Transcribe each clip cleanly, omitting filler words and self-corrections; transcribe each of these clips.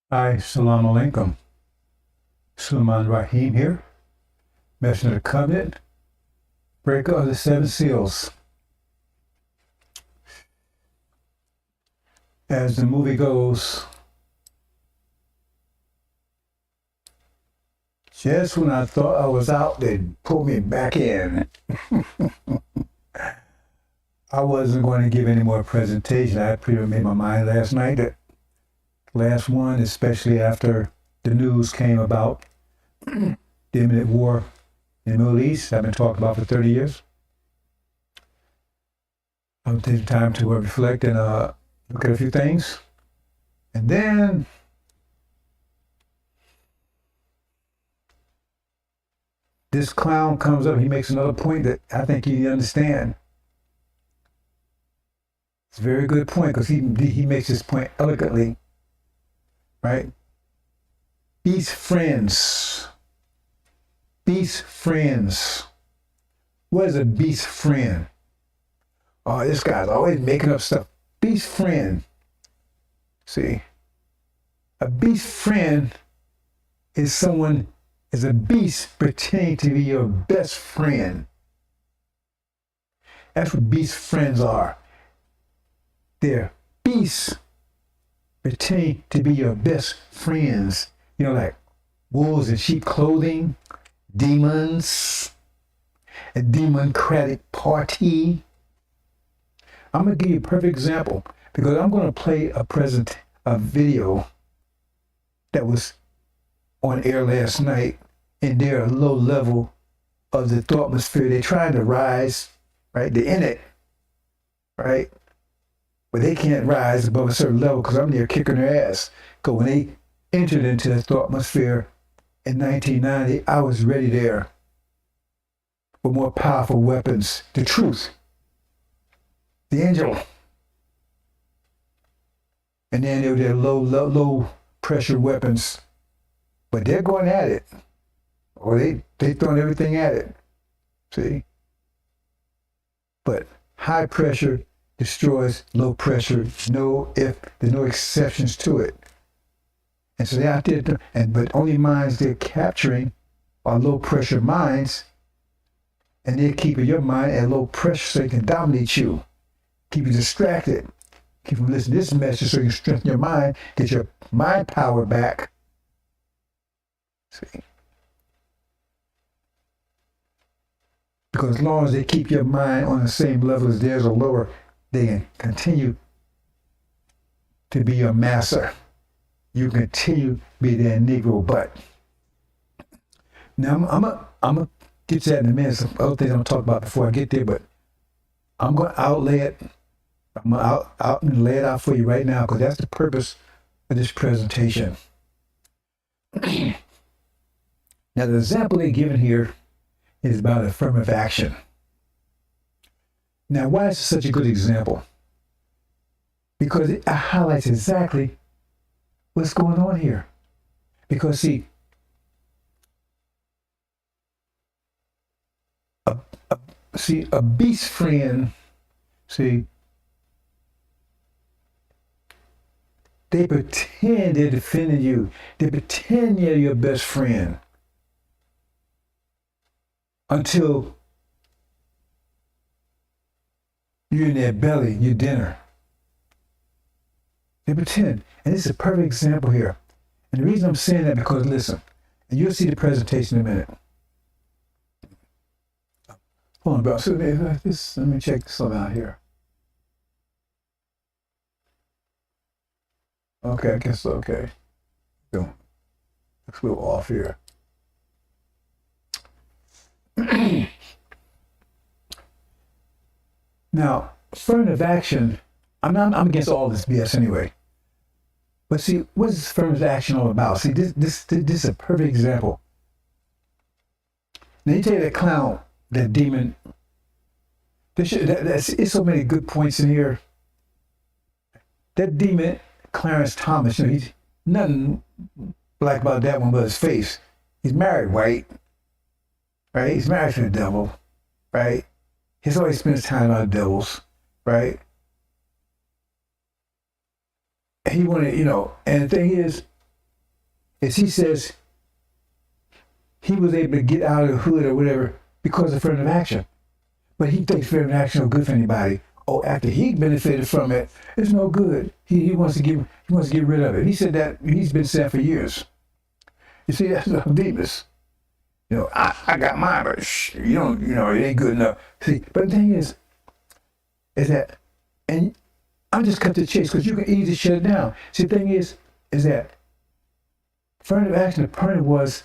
Hi, Salam Alaikum. Sulaiman Rahim here, Messenger of the Covenant, breaker of the seven seals. As the movie goes, just when I thought I was out, they pulled me back in. I wasn't going to give any more presentation. I pretty much made my mind last night that last one, especially after the news came about the imminent war in the Middle East, I've been talking about for 30 years. I'll take the time to reflect and look at a few things. And then this clown comes up, he makes another point that I think you need to understand. It's a very good point because he makes this point elegantly, right? Beast friends. Beast friends. What is a beast friend? Oh, this guy's always making up stuff. Beast friend. See, a beast friend is a beast pretending to be your best friend. That's what beast friends are. They're beasts pretending to be your best friends. You know, like wolves in sheep clothing, demons, a democratic party. I'm going to give you a perfect example because I'm going to play a video that was on air last night, and they're a low level of the thought atmosphere. They're trying to rise, right? They're in it, right? But they can't rise above a certain level because I'm there kicking their ass. Because when they entered into the thought atmosphere in 1990, I was ready there with more powerful weapons. The truth, the angel. And then there were their low pressure weapons. But they're going at it. Or they throwing everything at it. See? But high pressure destroys low pressure. There's no exceptions to it. And so they're out there, but only minds they're capturing are low pressure minds, and they're keeping your mind at low pressure so they can dominate you, keep you distracted, keep you listening to this message so you can strengthen your mind, get your mind power back. See? Because as long as they keep your mind on the same level as theirs or lower, they can continue to be your master. You continue to be their Negro butt. Now, I'm going to get to that in a minute. Some other things I'm going to talk about before I get there, but I'm going to outlay it. I'm going to out and lay it out for you right now because that's the purpose of this presentation. Now, the example they're given here is about affirmative action. Now, why is this such a good example? Because it highlights exactly what's going on here. Because, see, a beast friend, see, they pretend they're defending you. They pretend they're your best friend until you're in their belly, your dinner. They pretend. And this is a perfect example here. And the reason I'm saying that because, listen, and you'll see the presentation in a minute. Hold on, bro. So let me check something out here. Okay, I guess okay. Go. Looks a little off here. Now, affirmative action, I'm against all this BS anyway. But see, what is affirmative action all about? See, this is a perfect example. Now you take that clown, that demon. It's so many good points in here. That demon, Clarence Thomas, he's nothing black about that one but his face. He's married white, right? He's married to the devil, right? He's always spends time on devils, right? He wanted, and the thing is, is he says he was able to get out of the hood or whatever because of affirmative action. But he thinks affirmative action is no good for anybody. Oh, after he benefited from it, it's no good. He wants to get rid of it. He said that he's been saying for years. You see, that's the demons. I got mine, but it ain't good enough. See, but the thing is that, and I'm just cut to the chase because you can easily shut it down. See, the thing is that affirmative action, the point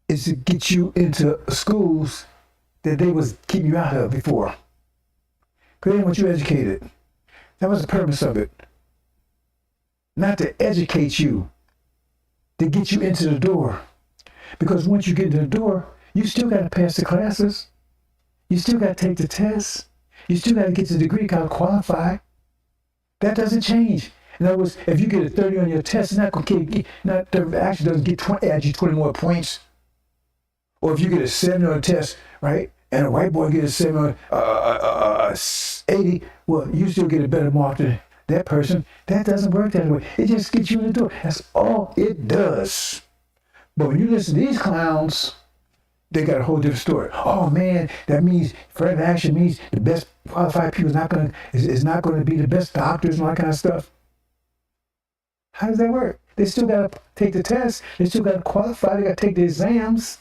is to get you into schools that they was keeping you out of before. Because they didn't want you educated. That was the purpose of it. Not to educate you, to get you into the door. Because once you get into the door, you still got to pass the classes. You still got to take the tests. You still got to get the degree called qualify. That doesn't change. In other words, if you get a 30 on your test, it's not going to actually doesn't get 20, add you 20 more points. Or if you get a 70 on a test, right, and a white boy gets a 70 on 80, well, you still get a better mark than that person. That doesn't work that way. It just gets you in the door. That's all it does. But when you listen to these clowns, they got a whole different story. Oh man, that means affirmative action means the best qualified people is not going to be the best doctors and all that kind of stuff. How does that work? They still got to take the test. They still got to qualify. They got to take the exams.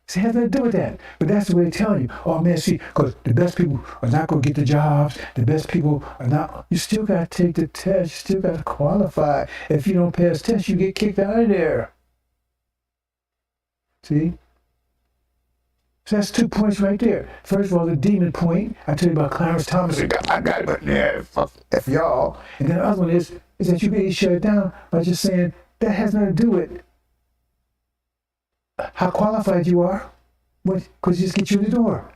See, it has nothing to do with that. But that's the way they tell you. Oh man, see, because the best people are not going to get the jobs. The best people are not. You still got to take the test. You still got to qualify. If you don't pass the test, you get kicked out of there. See? So that's 2 points right there. First of all, the demon point. I tell you about Clarence Thomas. I got it, but yeah, F y'all. And then the other one is that you may shut it down by just saying that has nothing to do with how qualified you are, because you just get you in the door.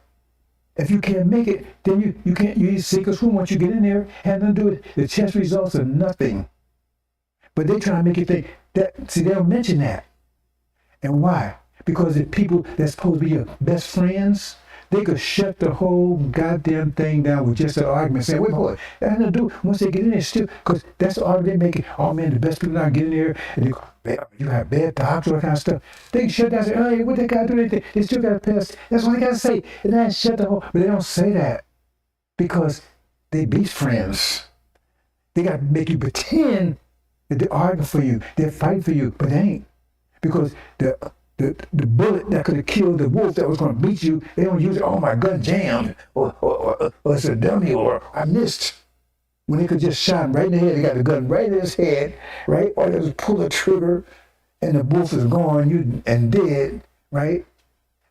If you can't make it, then you can't. You sink or swim once you get in there. Has nothing to do with it. The test results are nothing. But they try to make you think that. See, they don't mention that. And why? Because the people that's supposed to be your best friends, they could shut the whole goddamn thing down with just an argument, saying, wait, hold it. That has nothing to do. Once they get in there, still, because that's the argument they make. Oh man, the best people not getting there, and you have bad doctors, all that kind of stuff. They can shut down and say, oh, hey, what they got to do anything? They still got to pass. That's what they got to say. And then shut the whole, but they don't say that because they beast friends. They got to make you pretend that they're arguing for you, they're fighting for you, but they ain't. Because the bullet that could have killed the wolf that was going to beat you, they don't use it, oh, my gun jammed, or it's a dummy, or I missed. When they could just shot him right in the head, they got the gun right in his head, right? Or they just pull the trigger and the wolf is gone and dead, right?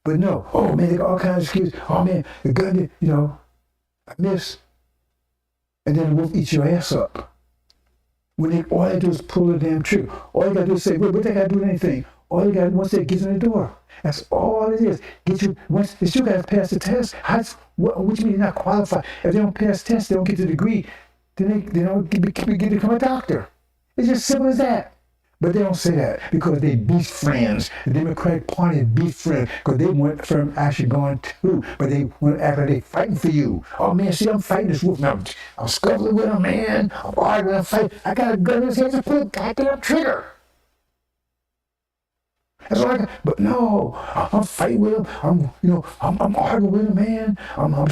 But no, oh man, they got all kinds of excuses. Oh man, the gun, I missed. And then the wolf eats your ass up. When all they do is pull the damn trigger. All you got to do is say, wait, what they got to do with anything? All you got to do once they get in the door. That's all it is. Once they still got to pass the test. Which means they're not qualified. If they don't pass the test, they don't get the degree. Then they don't get to become a doctor. It's just simple as that. But they don't say that because they beast friends. The Democratic Party is beast friends because they want from actually going too, but they want to act like they fighting for you. Oh man, see, I'm fighting this wolf now. I'm scuffling with him, man. I'm arguing, I'm fighting. I got a gun in his hand to pull a goddamn trigger. That's all I got. But no, I'm fighting with him. I'm arguing with him, man. I'm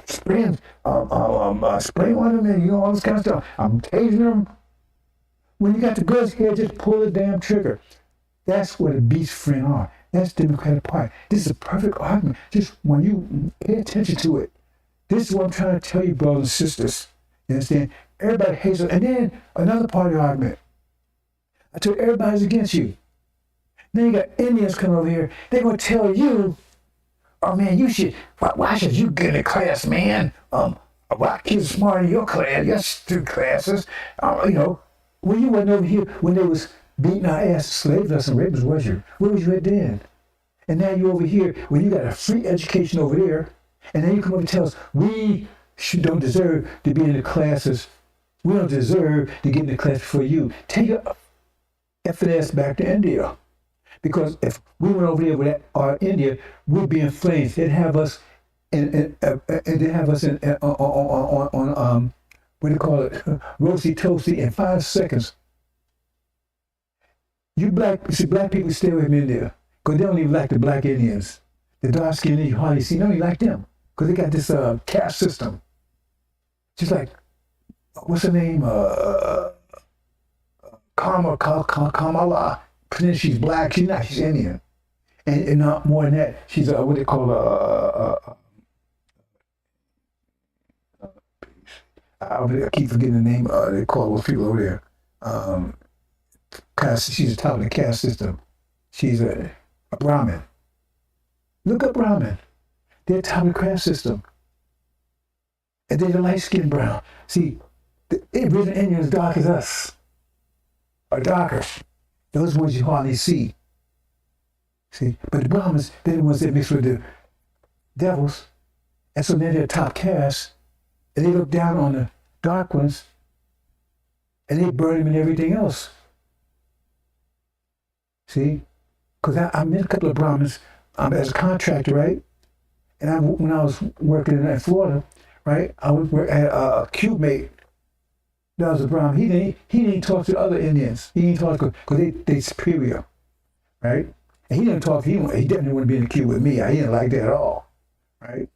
spraying on him and all this kind of stuff. I'm tasing him. When you got the guns here, just pull the damn trigger. That's what a beast friend are. That's the Democratic Party. This is a perfect argument. Just when you pay attention to it. This is what I'm trying to tell you, brothers and sisters. You understand? Everybody hates it. And then another party argument. I told you, everybody's against you. Then you got Indians come over here. They're going to tell you, oh man, why should you get in a class, man? White kids are smart in your class, your two classes. When you wasn't over here when they was beating our ass, slaves us and rapers, was you? Where was you at then? And now you over here when you got a free education over there, and then you come over and tell us we don't deserve to be in the classes. We don't deserve to get in the class before you. Take your effing ass back to India. Because if we went over there with India, we'd be in flames. They'd have us on what do you call it, roasty toasty in 5 seconds. See, black people stay away from India because they don't even like the black Indians. The dark skinned Indians, you hardly see, they don't even like them because they got this caste system. Just like, what's her name? Kamala. Pretend she's black. She's not. She's Indian. And not more than that, she's what they call I keep forgetting the name. They call those people over there. She's the top of the caste system. She's a Brahmin. Look up Brahmin. They're top of the caste system. And they're the light-skinned brown. See, the original Indians dark as us. Or darker. Those ones you hardly see. See, but the Brahmins, they're the ones that mix with the devils. And so they're top caste. And they look down on the dark ones. And they burn them and everything else. See? Because I met a couple of Brahmins as a contractor, right? And when I was working in Florida, right, I had a cube mate that was a Brahmin. He didn't talk to other Indians. He didn't talk because they superior, right? And he didn't talk. He definitely wouldn't be in the queue with me. He didn't like that at all, right?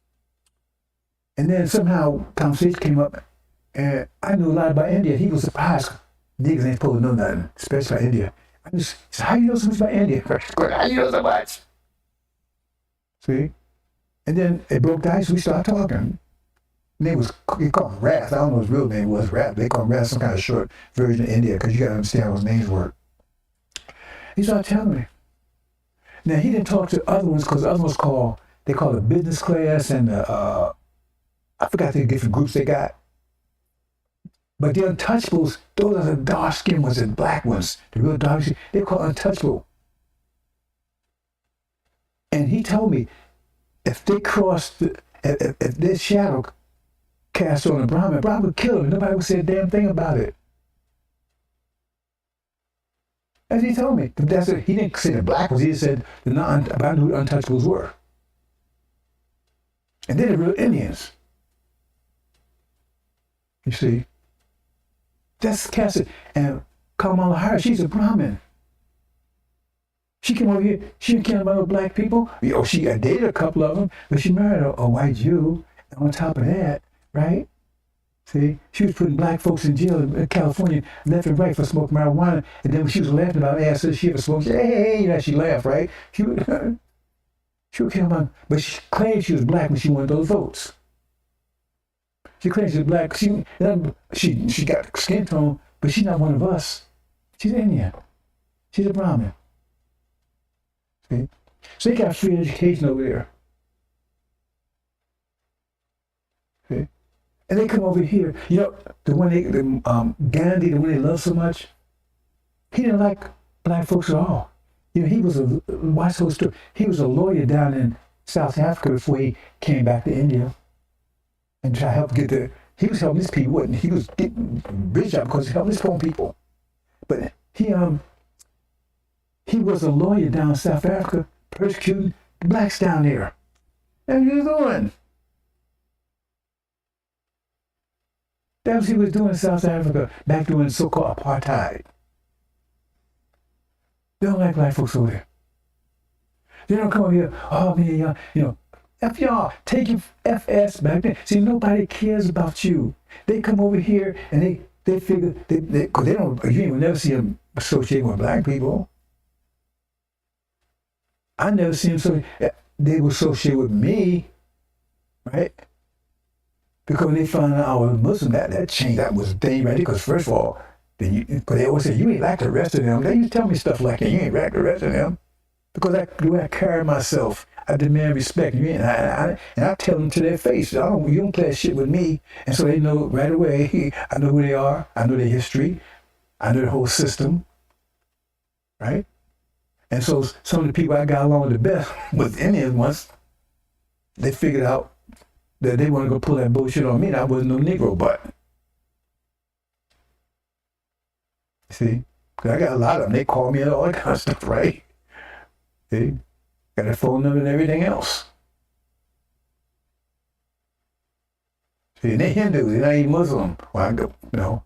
And then somehow conversation came up, and I knew a lot about India. He was surprised. Niggas ain't supposed to know nothing, especially about India. I just said, how you know so much about India? How you know so much? See? And then it broke the ice. We started talking. He called him Wrath. I don't know his real name was Wrath. They call him Wrath, some kind of short version of India, because you got to understand how his names work. He started telling me. Now, he didn't talk to other ones because the other ones they call the business class and I forgot the different groups they got. But the untouchables, those are the dark skinned ones and black ones, the real dark skin, they're called untouchable. And he told me, if they crossed, if their shadow cast on a Brahmin would kill him. Nobody would say a damn thing about it. As he told me. He didn't say the black ones, he said about who the untouchables were. And they're the real Indians. You see? That's Cassidy. And Kamala Harris, she's a Brahmin. She came over here, she didn't care about no black people. She dated a couple of them, but she married a white Jew. And on top of that, right? See, she was putting black folks in jail in California left and right for smoking marijuana. And then when she was laughing about ass, she ever smoked, she laughed, right? She would care about, but she claimed she was black when she wanted those votes. She claims she's black. She got skin tone, but she's not one of us. She's Indian. She's a Brahmin. See? So they got free education over there. See? And they come over here. You know, Gandhi, the one they love so much, he didn't like black folks at all. You know, he was he was a lawyer down in South Africa before he came back to India. And try to help he was helping his people, wasn't he? He was getting rich out because he helped his poor people. But he was a lawyer down in South Africa, persecuting the blacks down there. And what he was doing? That's what he was doing in South Africa, back during so-called apartheid. They don't like black folks over there. They don't come over here, oh man, you know, F y'all, take your FS back then. See, nobody cares about you. They come over here and they figure, because you will never see them associating with black people. I never see them, so they will associate with me, right? Because when they found out I was Muslim, that changed, that was a thing right there. Because first of all, because they always say, you ain't like the rest of them. They used to tell me stuff like that, you ain't like the rest of them. Because the way I carry myself, I demand respect. And I tell them to their face, you don't play that shit with me. And so they know right away, I know who they are, I know their history, I know the whole system, right? And so some of the people I got along with the best was Indians once. They figured out that they weren't going to pull that bullshit on me, and I wasn't no Negro butt. See? Because I got a lot of them. They call me and all that kind of stuff, right? See? Got a phone number and everything else. See, and they Hindus, they're not even Muslim. Well, I go, you know.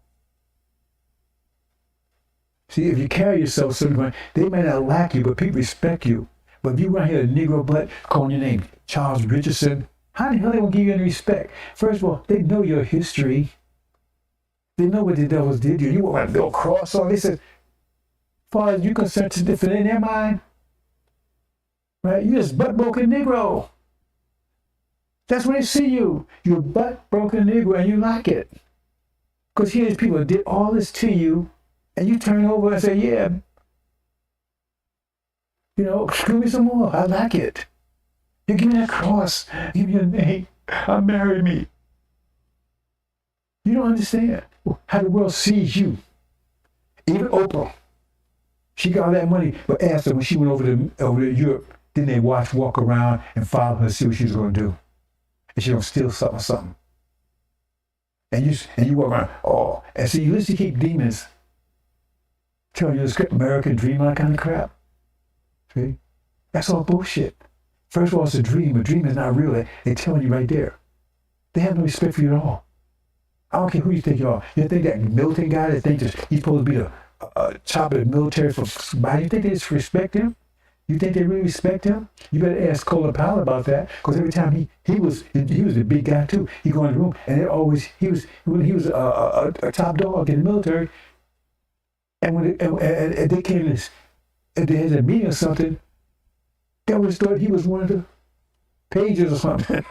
See, if you carry yourself a certain way, they may not like you, but people respect you. But if you run here a Negro butt calling your name Charles Richardson, how the hell they gonna give you any respect? First of all, they know your history. They know what the devils did to you. You want to build a cross on. They said, as far as you're concerned, it's different in their mind. Right? You're just butt-broken Negro. That's when they see you. You're a butt-broken Negro and you like it. Because here's people that did all this to you and you turn over and say, yeah, you know, screw me some more. I like it. You give me that cross. Give me your name. Marry me. You don't understand how the world sees you. Even Oprah, she got all that money, but asked her when she went over to Europe, didn't they walk around and follow her to see what she was going to do? And she don't steal something or something. And you walk around, oh, and so you listen to keep demons telling you the American dream, all that kind of crap. See? That's all bullshit. First of all, it's a dream. A dream is not real. They're telling you right there. They have no respect for you at all. I don't care who you think you are. You think that militant guy that thinks he's supposed to be the top of the military for somebody, you think they just respect him? You think they really respect him? You better ask Colin Powell about that, because every time he was a big guy too. He go in the room and he was a top dog in the military. And when they came to this, and they had a meeting or something, they always thought he was one of the pages or something.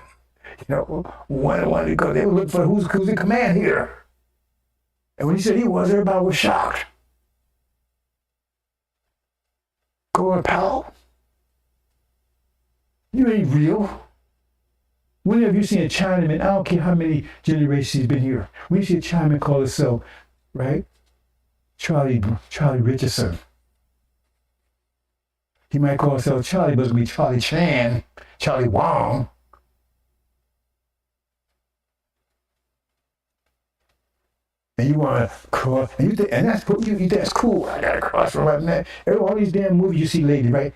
You know, one because they were looking for who's in command here. And when he said he was, everybody was shocked. Colin Powell? You ain't real. When have you seen a Chinaman? I don't care how many generations he's been here. When you see a Chinaman call himself, right? Charlie Richardson. He might call himself Charlie, but it's going to be Charlie Chan, Charlie Wong. And you want to cross, and you think, and that's cool. I got to cross from right now. All these damn movies you see lately, right?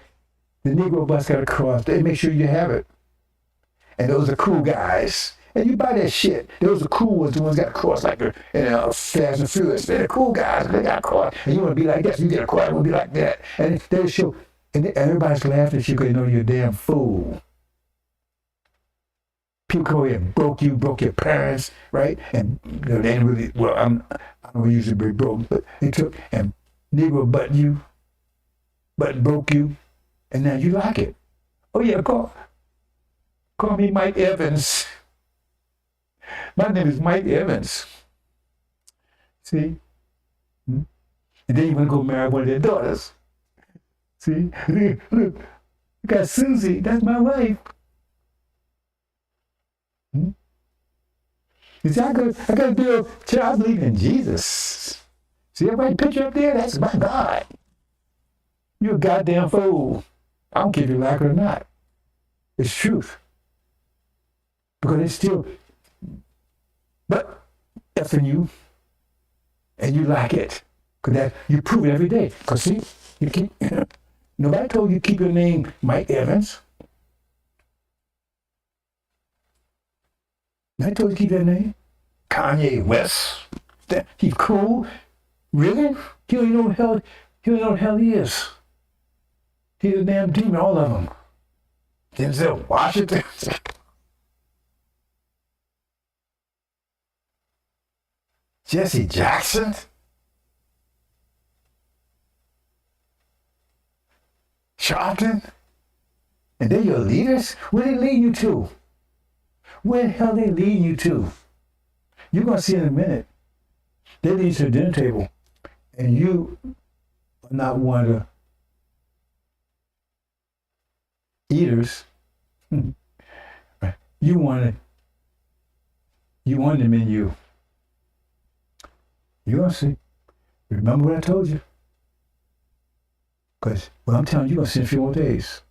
The Negro bus got to cross. They make sure you have it. And those are cool guys. And you buy that shit. Those are cool ones. The ones got to cross like Fast and Furious. They're the cool guys. They got to cross. And you want to be like that. So you get a cross. You want to be like that. And they show. And everybody's laughing at you because they know you're a damn fool. People come over here and broke your parents, right? And they didn't really, well, I don't usually be broke, but they took and Negro broke you, and now you like it. Oh yeah, call me Mike Evans. My name is Mike Evans. See? And then you want to go marry one of their daughters. See? Look, I got Susie, that's my wife. You see, I got to build, I believe in Jesus. See that white picture up there? That's my God. You're a goddamn fool. I don't care if you like it or not. It's truth. Because it's still, but effing you, and you like it. Because you prove it every day. Because see, you keep, nobody told you to keep your name Mike Evans. I told you to keep that name. Kanye West. He's cool. Really? He don't know what the hell he is. He's a damn demon, all of them. Denzel Washington. Jesse Jackson. Sharpton. And they're your leaders? Where they lead you to? Where the hell they lead you to? You're going to see in a minute. They lead you to the dinner table. And you are not one of the eaters. Right. You want them in you. You're going to see. Remember what I told you? Because, well, I'm telling you, you're going to see in a few more days.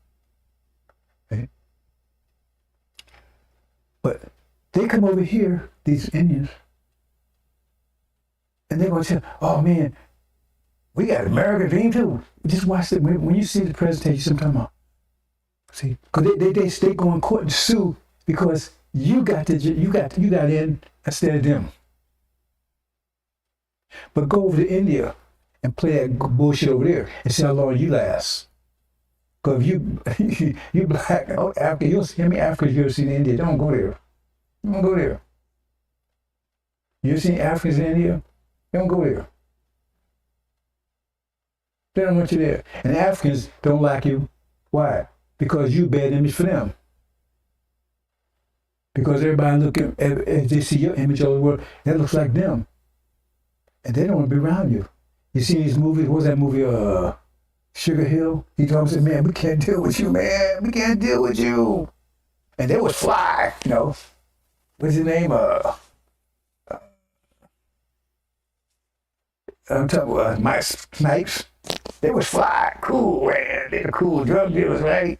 Okay? But they come over here, these Indians, and they're going to say, oh man, we got American dream too. Just watch it. When you see the presentation, sometime see, because they go in court and sue because you got in instead of them. But go over to India and play that bullshit over there and see how long you last. Because you black, oh, Africa, you'll see how many Africans you ever seen in India. Don't go there. Don't go there. You ever seen Africans in India? Don't go there. They don't want you there. And Africans don't like you. Why? Because you bad image for them. Because everybody looking, as they see your image all over the world, that looks like them. And they don't want to be around you. You see these movies, what was that movie, Sugar Hill? He told me, man, we can't deal with you, man. We can't deal with you. And they was fly, you know. What's his name? I'm talking about Mike Snipes. They was fly, cool, man. They were cool drug dealers, right?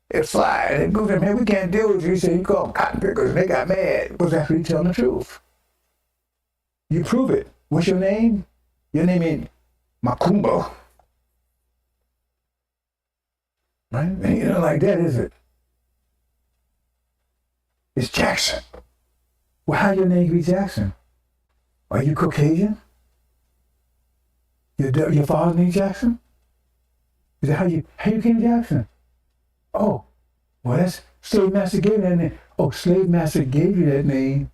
They was fly. And they go to them, man, we can't deal with you. He said, you call them cotton pickers. And they got mad. But that's really telling the truth. You prove it. What's your name? Your name ain't Macumba. Right? And you know, like that, is it? It's Jackson. Well, how your name be Jackson? Are you Caucasian? Your father's name Jackson? Is that how you came Jackson? Oh, well, that's slave master gave you that name. Oh, slave master gave you that name,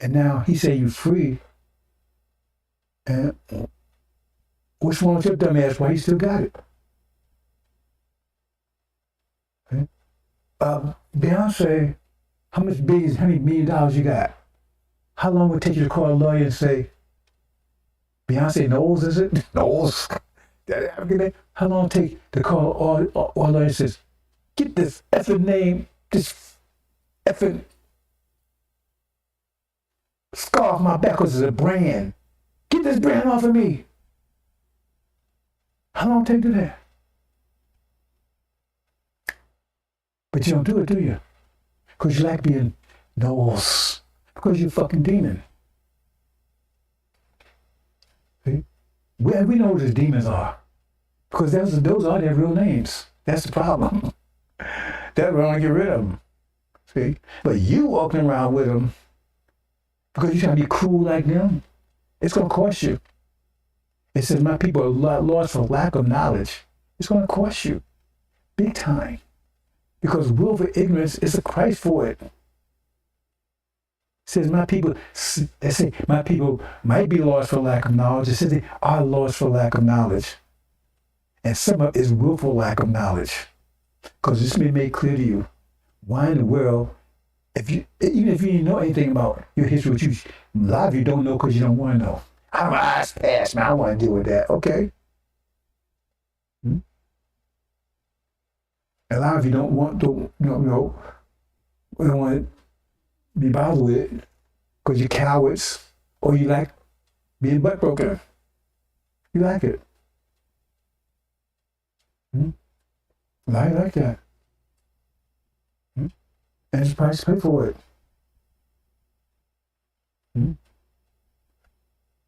and now he say you free. And what's wrong with your dumb ass? Why you still got it? Okay. Beyonce, how many $1 million you got? How long would it take you to call a lawyer and say, Beyonce Knowles, is it? Knowles? That African name? How long would it take to call all lawyer and says, get this effing name, this effing scarf on my back because it's a brand. Get this brand off of me. How long would it take to do that? But you don't do it, do you? Because you like being Knowles. Because you're a fucking demon. See? We know what the demons are. Because those are their real names. That's the problem. That we're gonna get rid of them. See? But you walking around with them because you're trying to be cool like them, it's gonna cost you. It says my people are lost for lack of knowledge. It's gonna cost you. Big time. Because willful ignorance is a price for it. It says my people, they say my people might be lost for lack of knowledge. It says they are lost for lack of knowledge. And some of it is willful lack of knowledge. Because this may make clear to you, why in the world, even if you didn't know anything about your history, which a lot of you don't know because you don't want to know. I'm an eyes past, man. I don't want to deal with that. Okay. A lot of you don't want to be bothered with it because you're cowards or you like being butt broken. You like it. A lot like that. And there's a price to pay for it.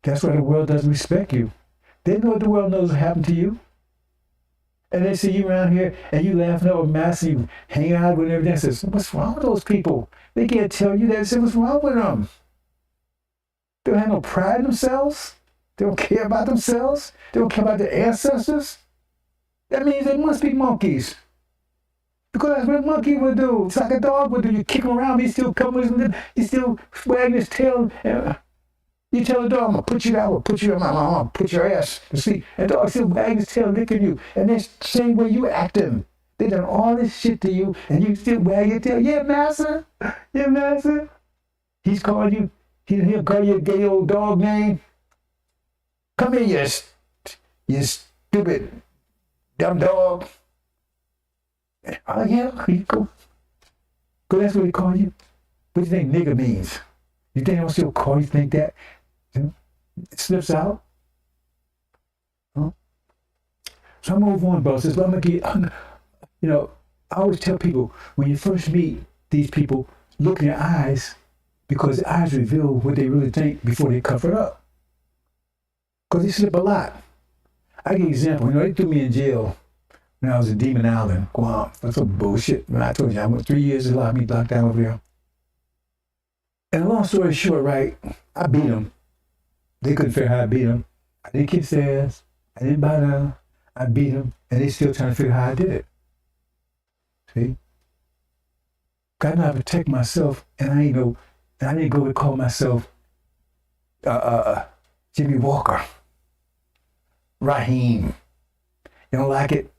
That's why the world doesn't respect you. They know what the world knows what happened to you. And they see you around here and you laughing over mass and you hang out with everything. Says, what's wrong with those people? They can't tell you that. They say, what's wrong with them? They don't have no pride in themselves. They don't care about themselves. They don't care about their ancestors. That means they must be monkeys. Because that's what a monkey would do. It's like a dog would do. You kick him around, but he's still coming, he's still wagging his tail. And you tell the dog, I'm going to put you down, I'm going to put you in my mom, put your ass to sleep. And the dog still wagging his tail, licking you. And that's the same way you acting. They done all this shit to you, and you still wag your tail. Yeah, master. Yeah, master. He's calling you, he'll call you a gay old dog name. Come here, you stupid dumb dog. Oh yeah, you go. That's what they call you. What do you think nigga means? You think they'll still call you think that? It slips out. Huh? So I'm move on, bosses. But I'm gonna get, I always tell people when you first meet these people, look in their eyes because the eyes reveal what they really think before they cover it up. Because they slip a lot. I give you an example. They threw me in jail when I was in Demon Island, Guam. That's some bullshit. When I told you I went 3 years, they locked me locked down over there. And long story short, right, I beat them. They couldn't figure out how I beat them. I didn't kiss their ass. I didn't bow down. I beat them, and they still trying to figure out how I did it. See? Got to know how to protect myself, and I didn't go and call myself Jimmy Walker, Raheem. You don't like it?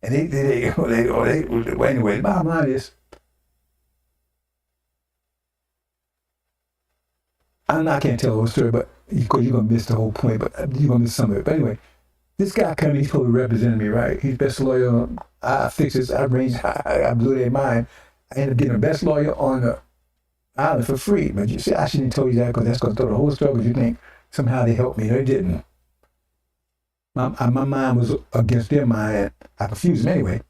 And well, anyway, the bottom line is, I can't tell the whole story, but you're going to miss the whole point, but you're going to miss some of it. But anyway, this guy coming, he's supposed to represent me, right? He's best lawyer. I fixed this, I blew their mind. I ended up getting the best lawyer on the island for free. But you see, I shouldn't have told you that because that's going to throw the whole story because you think somehow they helped me. No, they didn't. My mind was against their mind. I confused them anyway.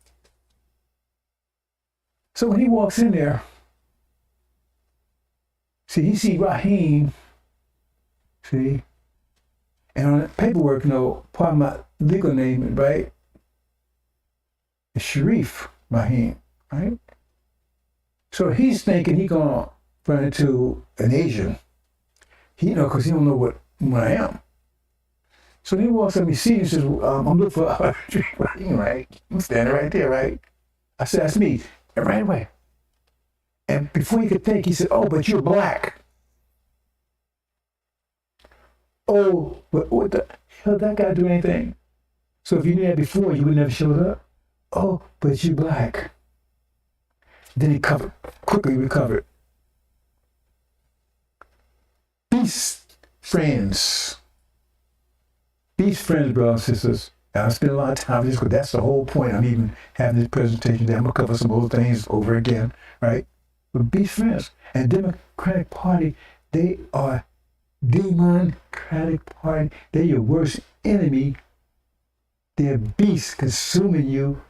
So when he walks in there, see, he see Raheem, see, and on the paperwork, part of my legal name, right, is Sharif Raheem, right? So he's thinking he's going to run into an Asian, because he don't know what I am. So he walks up, he sees me, and says, I'm looking for Raheem, right? I'm standing right there, right? I said, that's me, and right away. And before he could think, he said, oh, but you're black. Oh, but what the hell, that guy do anything? So if you knew that before, you would never showed up. Oh, but you're black. Then he quickly recovered. Peace, friends. Peace, friends, brothers and sisters. I spend a lot of time with this because that's the whole point. I'm even having this presentation that I'm going to cover some old things over again, right? But be friends. And Democratic Party, they are Democratic Party. They're your worst enemy. They're beasts consuming you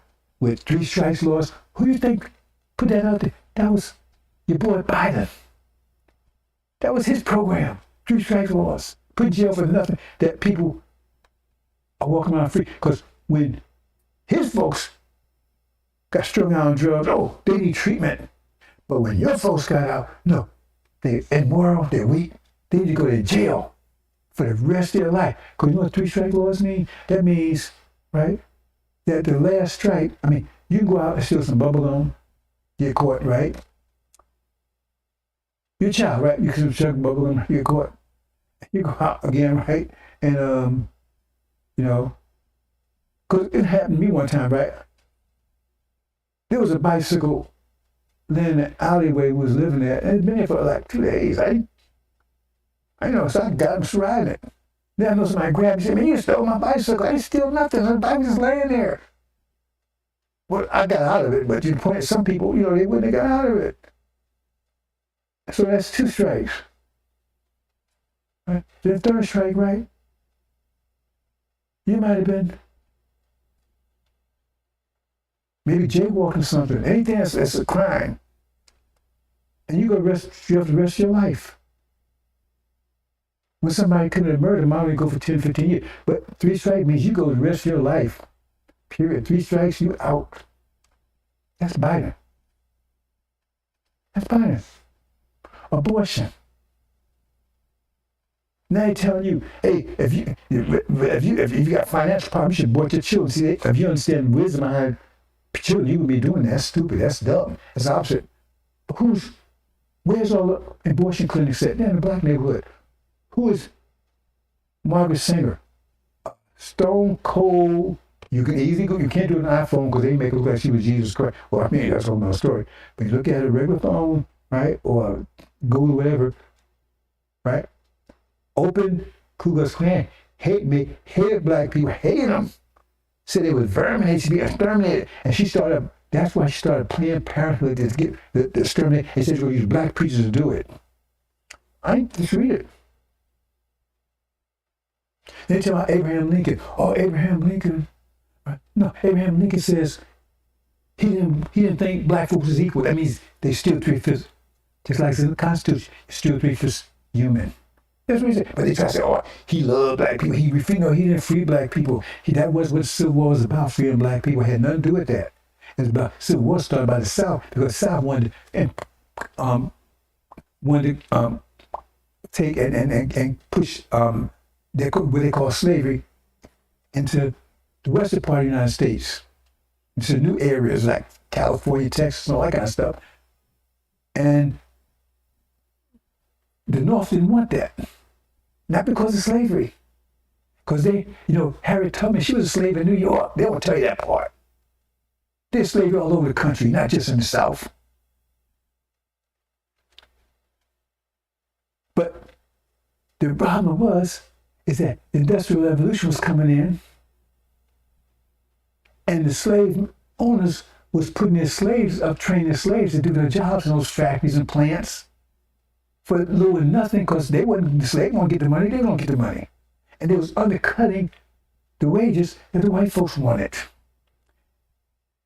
with 3 strikes laws. Who do you think put that out there? That was your boy Biden. That was his program. 3 strikes laws. Put in jail for nothing. That people are walking around free. Because when his folks got strung out on drugs, oh, they need treatment. But when your folks got out, no, they're immoral, they're weak, they need to go to jail for the rest of their life. Because you know what 3 strike laws mean? That means, right, that the last strike, you can go out and steal some bubble gum, get caught, right? You're a child, right? You can steal bubble gum, you get caught. You go out again, right? And, because it happened to me one time, right? There was a bicycle in the alleyway we was living there, and it'd been there for like 2 days. So I got him riding it. Then I know somebody grabbed me and said, man, you stole my bicycle. I didn't steal nothing. The bike was just laying there. Well, I got out of it, but you point at some people, they wouldn't have got out of it. So that's 2 strikes. Right? The 3rd strike, right? You might have been maybe jaywalking something. Anything that's a crime. And you have the rest of your life. When somebody committed murder, might only go for 10, 15 years. But 3 strikes means you go the rest of your life. Period. 3 strikes, you out. That's Biden. That's Biden. Abortion. Now they're telling you, hey, if you got financial problems, you should abort your children. See, if you understand wisdom behind children, you would be doing that. That's stupid. That's dumb. That's the opposite. But where's all the abortion clinics at? They're in the black neighborhood. Who is Margaret Sanger? Stone cold. You can easily go. You can't do it on an iPhone because they make it look like she was Jesus Christ. Well, that's a whole nother story. But you look at a regular phone, right, or Google, whatever, right? Open Ku Klux Klan. Hated black people. Hated them. Said they was vermin. They should be exterminated. And that's why she started Planned Parenthood to get the exterminate. They said she would use black preachers to do it. Just read it. They tell about Abraham Lincoln. Oh, Abraham Lincoln. No, Abraham Lincoln says he didn't think black folks was equal. That means they still 3/5, just like it's in the Constitution, still 3/5 human. That's what he said. But they try to say, oh, he loved black people. He didn't free black people. That was what the Civil War was about, freeing black people. It had nothing to do with that. It was about, Civil War started by the South, because the South wanted to take and push what they call slavery into the western part of the United States, into new areas like California, Texas, and all that kind of stuff. And the North didn't want that. Not because of slavery. Because they, Harriet Tubman, she was a slave in New York. They won't tell you that part. There's slavery all over the country, not just in the South. But the problem is that the Industrial Revolution was coming in, and the slave owners was putting their slaves up, training their slaves to do their jobs in those factories and plants for little and nothing, because the slave won't get the money, they don't get the money. And they was undercutting the wages that the white folks wanted.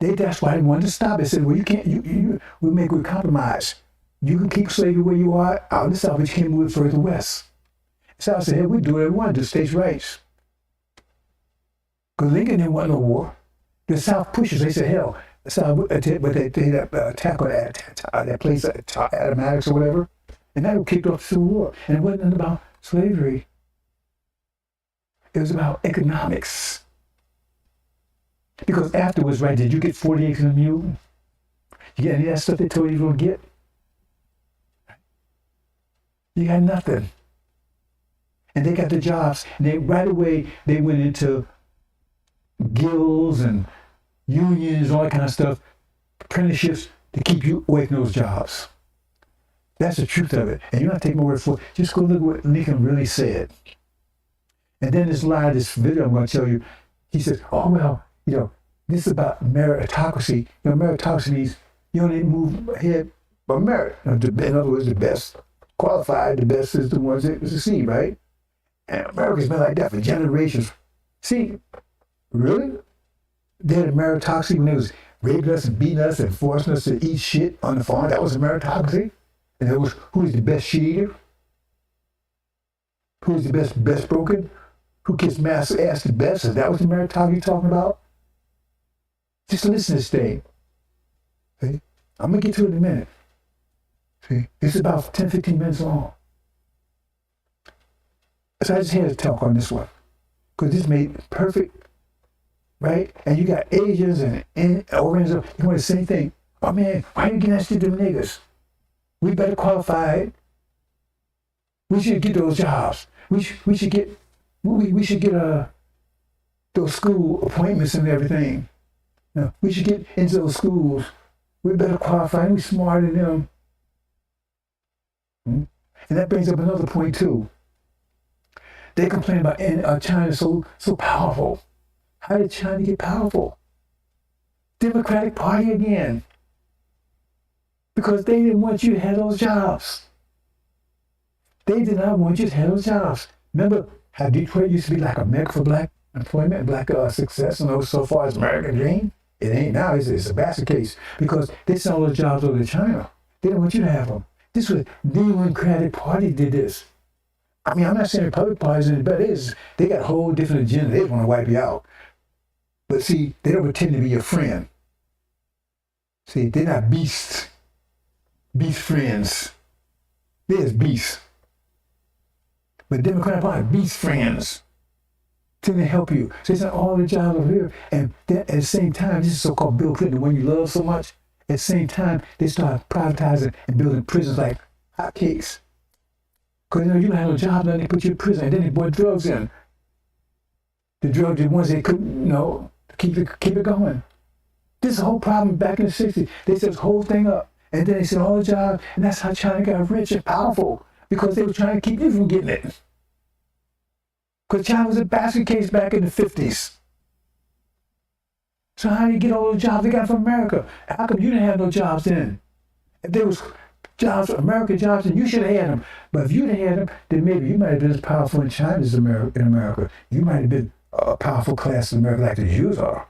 That's why they wanted to stop it. They said, well, you can't, we make a compromise. You can keep slavery where you are out in the South, but you can't move it further west. So I said, hey, we do whatever we want, do states' rights. Because Lincoln didn't want no war. The South pushes, they said, hell, the South, but they attack on that place, Appomattox or whatever, and that kicked off the Civil War. And it wasn't about slavery. It was about economics. Because afterwards, right, did you get 40 acres and a mule? You get any of that stuff they told you were going to get? You got nothing. And they got the jobs. And right away, they went into guilds and unions, all that kind of stuff, apprenticeships to keep you away from those jobs. That's the truth of it. And you're not taking my word for it. Just go look at what Lincoln really said. And then this video I'm going to tell you, he says, oh, well, this is about meritocracy. Meritocracy means you only move ahead by merit. In other words, the best qualified, the best is the ones that succeed, right? And America's been like that for generations. See, really? They had a meritocracy when they was raping us and beating us and forcing us to eat shit on the farm. That was a meritocracy. And it was, who's the best shit eater? Who's the best broken? Who gets master ass the best? Is that what the meritocracy you're talking about? Just listen to this thing. See? I'm going to get to it in a minute. See? It's about 10, 15 minutes long. So I just had to talk on this one. Because this made perfect, right? And you got Asians and Orientals, you want the same thing. Oh man, why are you getting that shit to them niggas? We better qualify. We should get those jobs. We should get those school appointments and everything. We should get into those schools. We better qualify. We smarter than them. And that brings up another point too. They complain about China so powerful. How did China get powerful? Democratic Party again. Because they didn't want you to have those jobs. They did not want you to have those jobs. Remember how Detroit used to be like America for black employment, black success, and so far as American dream? It ain't now. It's a basket case because they sent all those jobs over to China. They didn't want you to have them. This was the Democratic Party did this. I mean, I'm not saying Republican Party is any better. They got a whole different agenda. They just want to wipe you out. But see, they don't pretend to be your friend. See, they're not beasts. Beast friends. They're just beasts. But Democratic Party, beast friends. Tend to help you. So they sent all the jobs over here. And at the same time, this is so-called Bill Clinton, the one you love so much. At the same time, they start privatizing and building prisons like hotcakes. Because you don't have no job, then they put you in prison, and then they brought drugs in. The drugs, the ones they couldn't, keep it going. This is the whole problem back in the 60s. They set this whole thing up, and then they set all the jobs, and that's how China got rich and powerful, because they were trying to keep you from getting it. Because China was a basket case back in the 50s. So how do you get all those jobs they got from America? How come you didn't have no jobs then? If there was jobs, American jobs, then you should have had them. But if you didn't have them, then maybe you might have been as powerful in China as in America. You might have been a powerful class in America like the Jews are.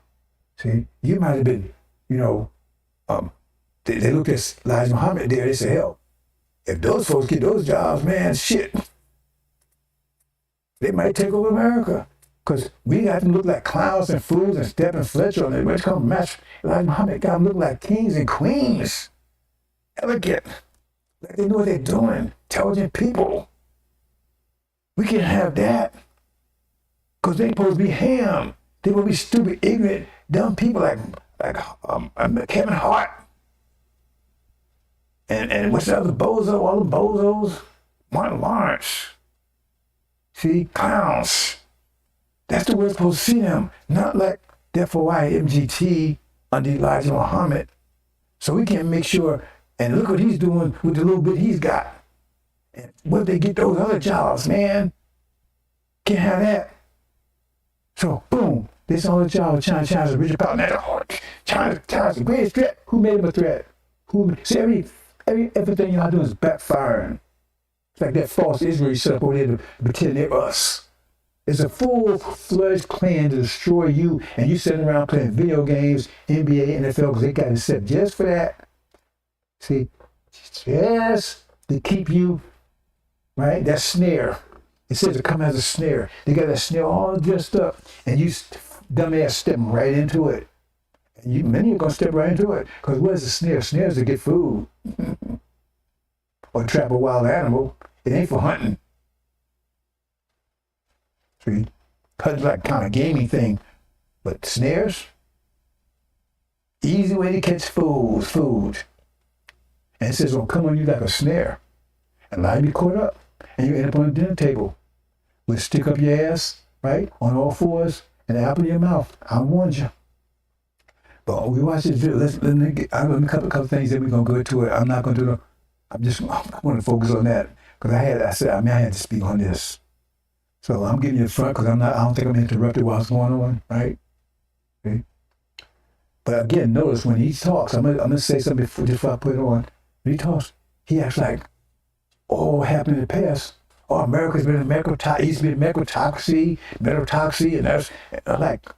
See, you might have been, they looked at Elijah Muhammad there, they said, hell, if those folks get those jobs, man, shit. They might take over America. Because we got them look like clowns and fools and Step and Fletcher and everybody's come match. Elijah Muhammad got them look like kings and queens. Elegant. Like they know what they're doing. Intelligent people. We can have that. Because they supposed to be ham. They supposed to be stupid, ignorant, dumb people like Kevin Hart. And what's the other bozo, all the bozos? Martin Lawrence. See, clowns. That's the way we're supposed to see them. Not like F.O.I. MGT under Elijah Muhammad. So we can make sure, and look what he's doing with the little bit he's got. And what if they get those other jobs, man? Can't have that. So, boom, this all the job of China's a richer power. Now, China's the greatest threat. Who made him a threat? See, everything y'all doing is backfiring. It's like that false Israel set up over there to pretend they're us. It's a full-fledged plan to destroy you, and you sitting around playing video games, NBA, NFL, because they got it set just for that. See, just to keep you, right? That snare. It says to come as a snare. They got that snare all dressed up, and you dumbass step right into it. And many are going to step right into it, because what is a snare? Snare is to get food. Or trap a wild animal. It ain't for hunting. See, hunting's like kind of gaming thing, but snares, easy way to catch food. And it says, "Well, come on you like a snare," and lie be caught up, and you end up on the dinner table with stick up your ass, right, on all fours, and an apple in your mouth. I warned you. But we watch this video. Let me cover a couple things, then we're gonna go into it. I'm not gonna do the. I want to focus on that because I had to speak on this. So I'm getting you the front because I don't think I'm interrupted while it's going on, right? Okay. But again, notice when he talks, I'm gonna say something before I put it on. When he talks, he acts like, oh, what happened in the past? Oh, America's been a used to be a meritocracy, and that's like,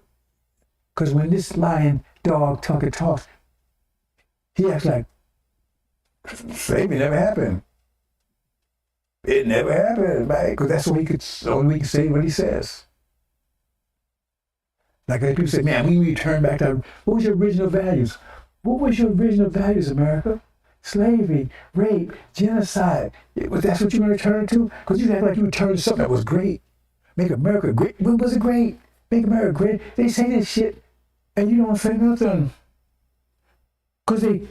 because when this lying dog talks, he acts like slavery never happened. It never happened, right? Because that's only we can say what he says. Like people say, man, we return back to what was your original values? What was your original values, America? Slavery, rape, genocide. That's what you want to return to? Because you act like you returned to something that was great. Make America great. What was it great? Make America great. They say this shit, and you don't say nothing. Because they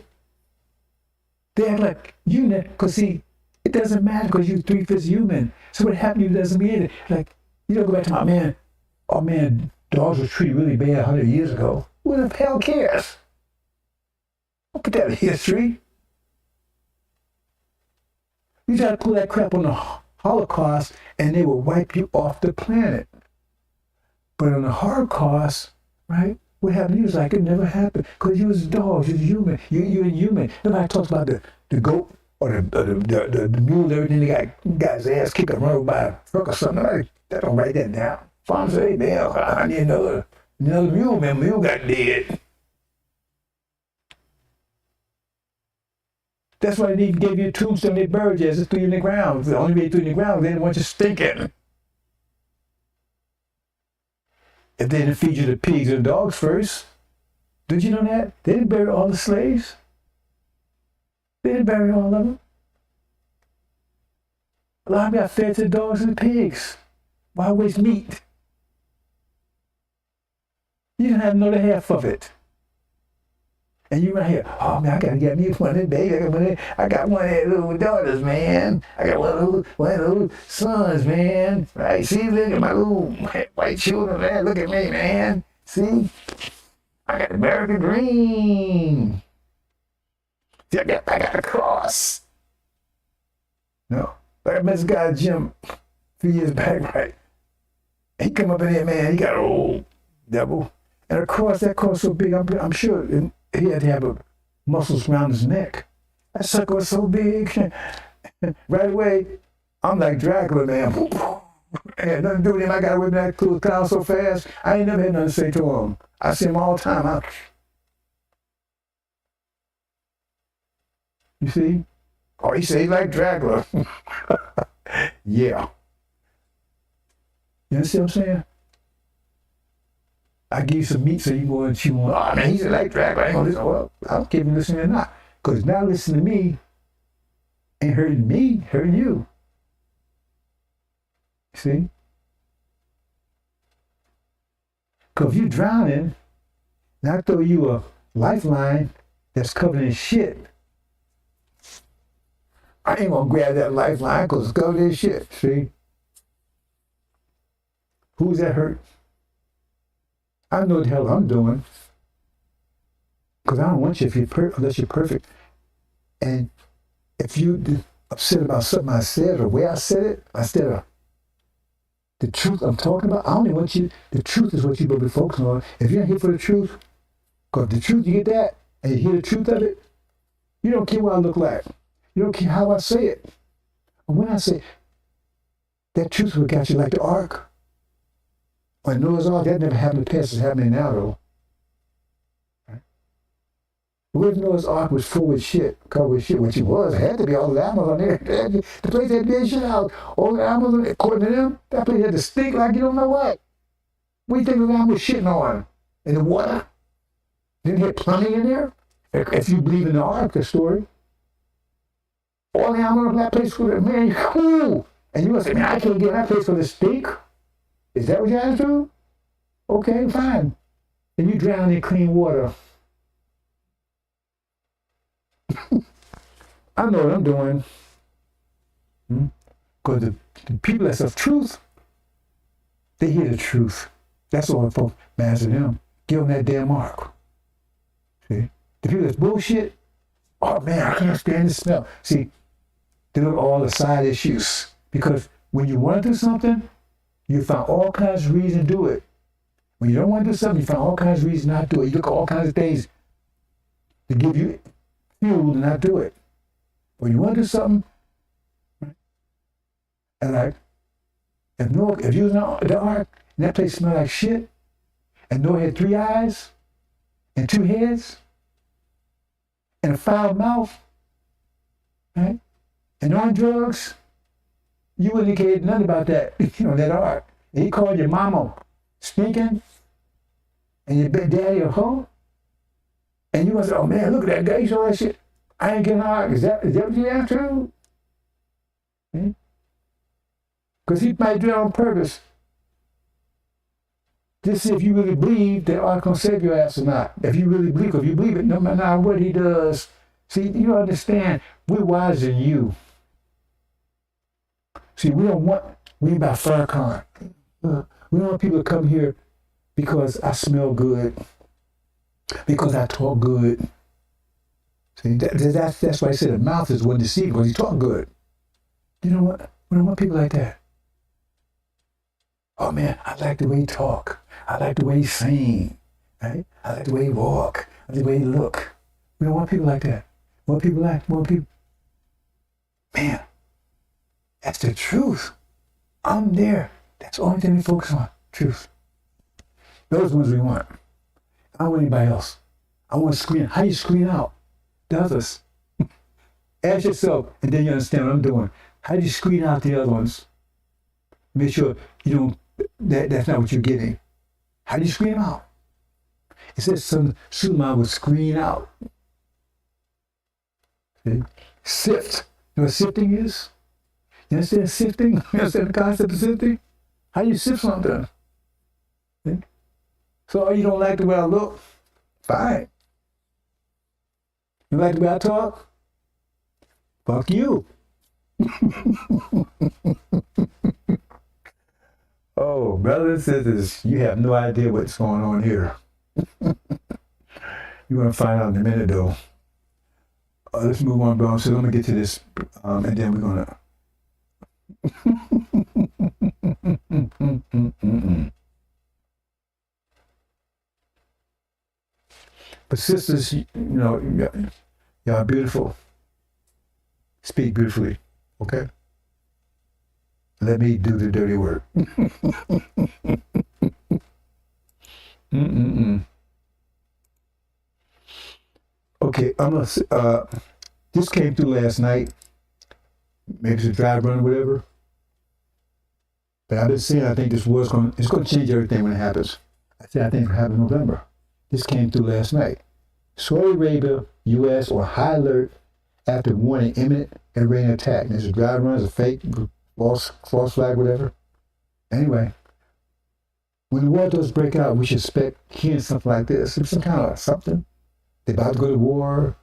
act like because see, it doesn't matter because you're 3/5 human. So what happened to you doesn't mean it. Like, you don't go back to my man, oh man, dogs were treated really bad 100 years ago. Who the hell cares? Don't put that in history. You try to pull that crap on the Holocaust and they will wipe you off the planet. But on the Holocaust, right, what happened to you was like it never happened because you was dogs, you was human, you're inhuman. Nobody talks about the goat or the mule, everything. They got his ass kicked and run over by a truck or something. They don't write that down. Farm say, damn, I need another mule, man. Mule got dead. That's why they gave you a tombstone, they buried you as it threw you in the ground. The only way they threw you in the ground, they didn't want you stinking. If they didn't feed you the pigs and the dogs first. Did you know that? They didn't bury all the slaves. They didn't bury all of them. A lot of them got fed to the dogs and the pigs. Why waste meat? You didn't have another half of it. And you right here, oh man, I gotta get me one of them, baby. I got one of their little daughters, man. I got one of the little sons, man. Right? See, look at my little white children, man. Look at me, man. See? I got American dream. See, I got a cross. No. I met this guy at the gym a few years back, right? He come up in here, man, he got an old devil. And that cross so big, I'm sure he had to have muscles around his neck. That sucker was so big. Right away, I'm like Dracula, man. I had nothing to do with him. I got away with that clown so fast, I ain't never had nothing to say to him. I see him all the time. You see? Oh, he said he like Dracula. Yeah. You understand what I'm saying? I give you some meat so you go and chew on. Oh man, he's like Dracula. I ain't gonna listen. Well, I don't care if you listen or not. Because now listening to me ain't hurting me, hurting you. See? Because if you're drowning, and I throw you a lifeline that's covered in shit, I ain't gonna grab that lifeline because it's covered in shit. See? Who's that hurt? I know what the hell I'm doing. Because I don't want you if unless you're perfect. And if you upset about something I said or the way I said it, instead of the truth I'm talking about, I only want you, the truth is what you better be focusing on. If you're not here for the truth, because the truth, you get that, and you hear the truth of it, you don't care what I look like. You don't care how I say it. And when I say that truth will got you like the ark, or Noah's Ark, that never happened in the past, it's happening now though. Right? What if Noah's Ark was full with shit, covered with shit, which it was, it had to be all the animals on there. The place had to be shit out. All the animals, according to them, that place had to stink like you don't know what. What do you think the animal was shitting on? In the water? Didn't it have plumbing in there? If you believe in the Ark, the story. All the animals in that place were, man, you're cool. And you gonna say, man, I can't get in that place for the stink? Is that what you have to do? Okay, fine. Then you drown in clean water. I know what I'm doing. Because the people that's of truth, they hear the truth. That's all folks matters to them. Give them that damn mark. See? The people that's bullshit, oh man, I can't stand the smell. See, they look at all the side issues. Because when you want to do something, you find all kinds of reasons to do it. When you don't want to do something, you find all kinds of reasons not to do it. You look at all kinds of things to give you fuel to not do it. When you want to do something, right? And like, if you was in the Ark, and that place smelled like shit, and Noah had 3 eyes, and 2 heads, and a foul mouth, right? And on drugs, you wouldn't have cared nothing about that, that Ark. And he called your mama stinking, and your big daddy a hoe, and you must say, oh man, look at that guy, he's all that shit. I ain't getting Ark. Is that what you have to? Because he might do it on purpose. Just see if you really believe that Ark gonna save your ass or not. If you really believe, if you believe it, no matter what he does. See, you understand, we're wiser than you. See, we ain't about Farrakhan. We don't want people to come here because I smell good, because I talk good. See, that's why I said the mouth is one deceiver, because he talk good. You know what? We don't want people like that. Oh man, I like the way he talk. I like the way he sing. Right? I like the way he walk. I like the way he look. We don't want people like that. We want people. Man, that's the truth. I'm there. That's the only thing we focus on. Truth. Those ones we want. I don't want anybody else. I want to screen. How do you screen out the others? Ask yourself, and then you understand what I'm doing. How do you screen out the other ones? Make sure you don't. That's not what you're getting. How do you screen them out? It says some Suleiman would screen out. See? Sift. You know what sifting is? You understand sifting? You understand the concept of sifting? How do you sift something? See? So, oh, you don't like the way I look? Fine. You like the way I talk? Fuck you. Oh, brothers and sisters, you have no idea what's going on here. You're going to find out in a minute, though. Let's move on, bro. So let me get to this, and then we're going to... But sisters, y'all are beautiful. Speak beautifully, okay? Let me do the dirty work. Okay, this came through last night. Maybe it's a dry run or whatever. But I've been saying I think it's going to change everything when it happens. I said I think it'll happen in November. This came through last night. Saudi Arabia, U.S. or high alert after warning imminent Iranian attack. There's a dry run, it's a fake, false flag, whatever. Anyway, when the war does break out, we should expect hearing something like this. Some kind of something. They're about to go to war.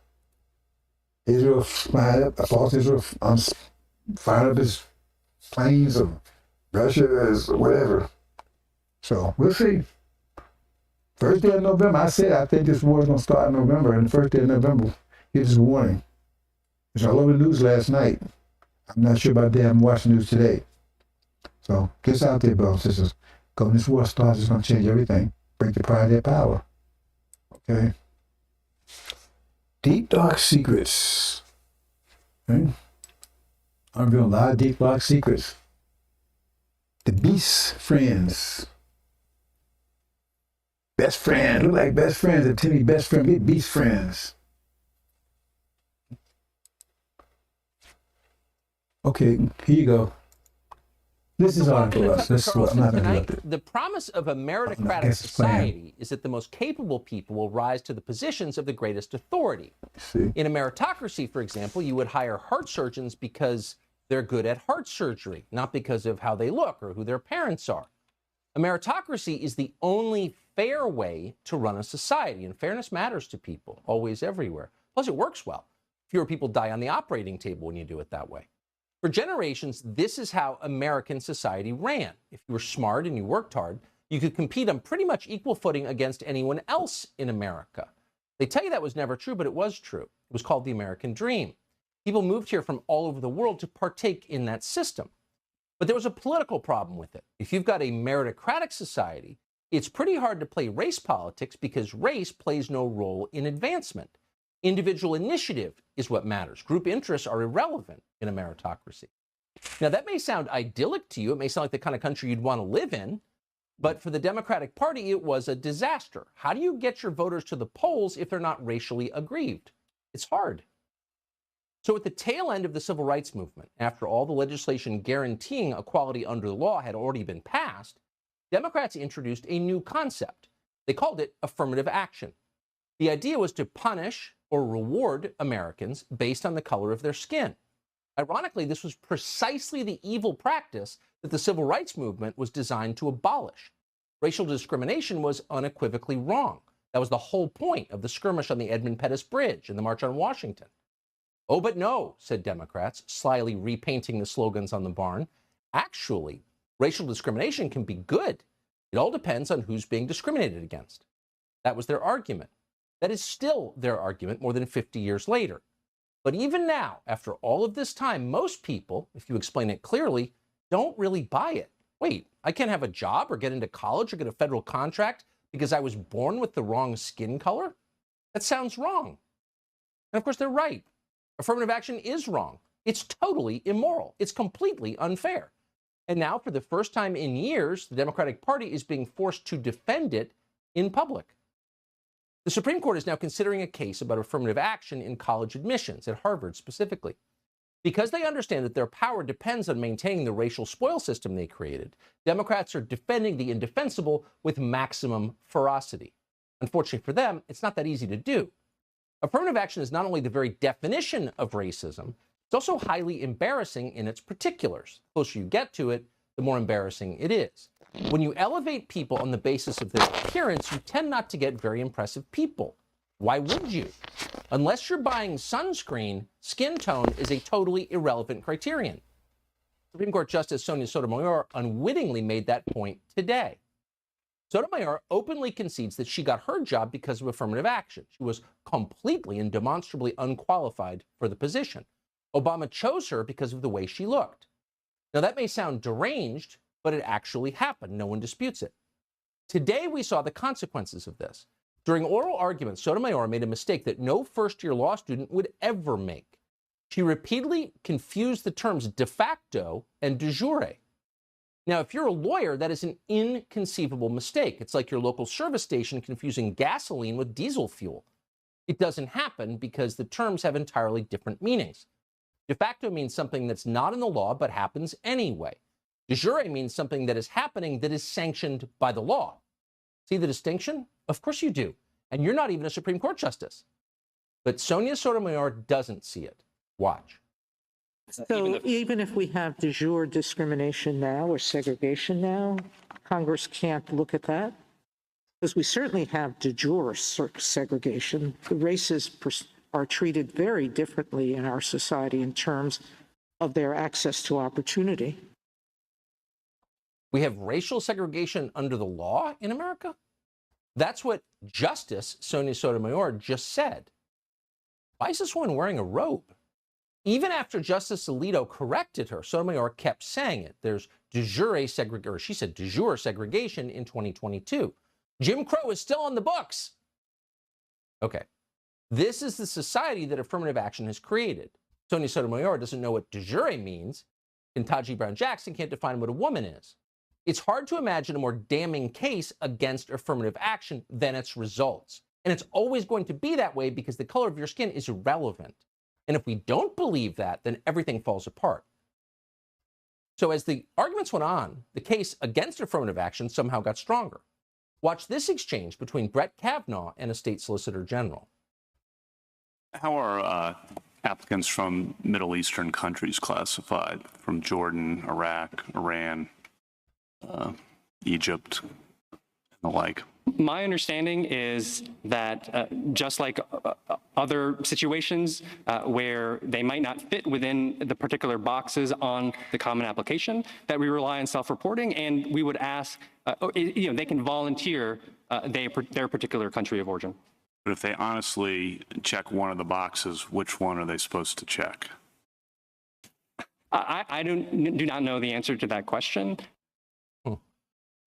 Israel fired up, false Israel fired up his planes, or Russia is whatever. So we'll see. First day of November, I said I think this war is going to start in November, and the first day of November, here's a warning. It's all over the news last night. I'm not sure about that. I haven't watched the news today. So get out there, brothers and sisters. When this war starts, it's going to change everything. Break the pride of their power. Okay? Deep, dark secrets. Okay? I reveal a lot of deep, dark secrets. The beast friends. Best friend. Look like best friends. They tell me best friend. Get beast friends. Okay, here you go. This is our us. This is what I'm not going to look at. The promise of a meritocratic society is that the most capable people will rise to the positions of the greatest authority. In a meritocracy, for example, you would hire heart surgeons because they're good at heart surgery, not because of how they look or who their parents are. A meritocracy is the only fair way to run a society, and fairness matters to people, always, everywhere. Plus, it works well. Fewer people die on the operating table when you do it that way. For generations, this is how American society ran. If you were smart and you worked hard, you could compete on pretty much equal footing against anyone else in America. They tell you that was never true, but it was true. It was called the American dream. People moved here from all over the world to partake in that system. But there was a political problem with it. If you've got a meritocratic society, it's pretty hard to play race politics because race plays no role in advancement. Individual initiative is what matters. Group interests are irrelevant in a meritocracy. Now, that may sound idyllic to you. It may sound like the kind of country you'd want to live in. But for the Democratic Party, it was a disaster. How do you get your voters to the polls if they're not racially aggrieved? It's hard. So at the tail end of the civil rights movement, after all the legislation guaranteeing equality under the law had already been passed, Democrats introduced a new concept. They called it affirmative action. The idea was to punish or reward Americans based on the color of their skin. Ironically, this was precisely the evil practice that the civil rights movement was designed to abolish. Racial discrimination was unequivocally wrong. That was the whole point of the skirmish on the Edmund Pettus Bridge and the March on Washington. Oh, but no, said Democrats, slyly repainting the slogans on the barn. Actually, racial discrimination can be good. It all depends on who's being discriminated against. That was their argument. That is still their argument more than 50 years later. But even now, after all of this time, most people, if you explain it clearly, don't really buy it. Wait, I can't have a job or get into college or get a federal contract because I was born with the wrong skin color? That sounds wrong. And of course, they're right. Affirmative action is wrong. It's totally immoral. It's completely unfair. And now, for the first time in years, the Democratic Party is being forced to defend it in public. The Supreme Court is now considering a case about affirmative action in college admissions, at Harvard specifically. Because they understand that their power depends on maintaining the racial spoil system they created, Democrats are defending the indefensible with maximum ferocity. Unfortunately for them, it's not that easy to do. Affirmative action is not only the very definition of racism, it's also highly embarrassing in its particulars. The closer you get to it, the more embarrassing it is. When you elevate people on the basis of their appearance, you tend not to get very impressive people. Why would you? Unless you're buying sunscreen, skin tone is a totally irrelevant criterion. Supreme Court Justice Sonia Sotomayor unwittingly made that point today. Sotomayor openly concedes that she got her job because of affirmative action. She was completely and demonstrably unqualified for the position. Obama chose her because of the way she looked. Now, that may sound deranged, but it actually happened. No one disputes it. Today, we saw the consequences of this. During oral arguments, Sotomayor made a mistake that no first-year law student would ever make. She repeatedly confused the terms de facto and de jure. Now, if you're a lawyer, that is an inconceivable mistake. It's like your local service station confusing gasoline with diesel fuel. It doesn't happen because the terms have entirely different meanings. De facto means something that's not in the law but happens anyway. De jure means something that is happening that is sanctioned by the law. See the distinction? Of course you do. And you're not even a Supreme Court justice. But Sonia Sotomayor doesn't see it. Watch. So even if we have de jure discrimination now or segregation now, Congress can't look at that? Because we certainly have de jure segregation. The races are treated very differently in our society in terms of their access to opportunity. We have racial segregation under the law in America? That's what Justice Sonia Sotomayor just said. Why is this woman wearing a robe? Even after Justice Alito corrected her, Sotomayor kept saying it. There's de jure segregation, or she said de jure segregation in 2022. Jim Crow is still on the books. Okay. This is the society that affirmative action has created. Sonia Sotomayor doesn't know what de jure means, and Taji Brown-Jackson can't define what a woman is. It's hard to imagine a more damning case against affirmative action than its results. And it's always going to be that way because the color of your skin is irrelevant. And if we don't believe that, then everything falls apart. So as the arguments went on, the case against affirmative action somehow got stronger. Watch this exchange between Brett Kavanaugh and a state solicitor general. How are applicants from Middle Eastern countries classified? From Jordan, Iraq, Iran, Egypt, and the like? My understanding is that just like other situations where they might not fit within the particular boxes on the common application, that we rely on self-reporting, and we would ask, they can volunteer their particular country of origin. But if they honestly check one of the boxes, which one are they supposed to check? I do not know the answer to that question.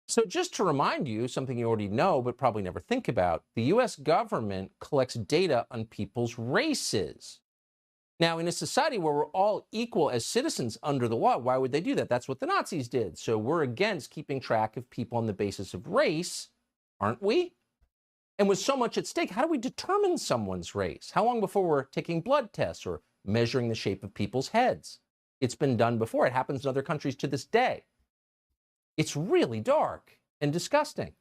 So just to remind you, something you already know but probably never think about, the US government collects data on people's races. Now, in a society where we're all equal as citizens under the law, why would they do that? That's what the Nazis did. So we're against keeping track of people on the basis of race, aren't we? And with so much at stake, how do we determine someone's race? How long before we're taking blood tests or measuring the shape of people's heads? It's been done before. It happens in other countries to this day. It's really dark and disgusting.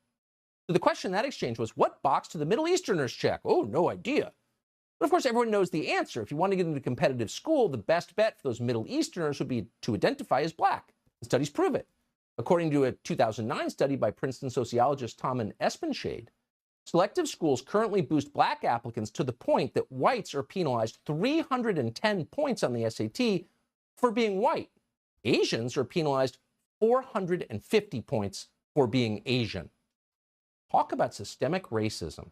So the question in that exchange was, what box do the Middle Easterners check? Oh, no idea. But of course, everyone knows the answer. If you want to get into a competitive school, the best bet for those Middle Easterners would be to identify as black. The studies prove it. According to a 2009 study by Princeton sociologist Tom Espenshade, selective schools currently boost black applicants to the point that whites are penalized 310 points on the SAT for being white. Asians are penalized 450 points for being Asian. Talk about systemic racism.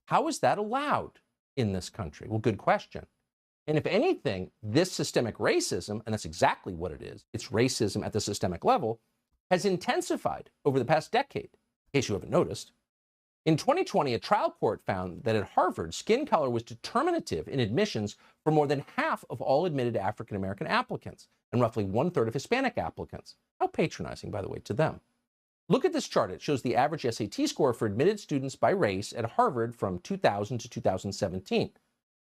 How is that allowed in this country? Well, good question. And if anything, this systemic racism, and that's exactly what it is, it's racism at the systemic level, has intensified over the past decade, in case you haven't noticed. In 2020, a trial court found that at Harvard, skin color was determinative in admissions for more than half of all admitted African-American applicants and roughly 1/3 of Hispanic applicants. How patronizing, by the way, to them. Look at this chart. It shows the average SAT score for admitted students by race at Harvard from 2000 to 2017.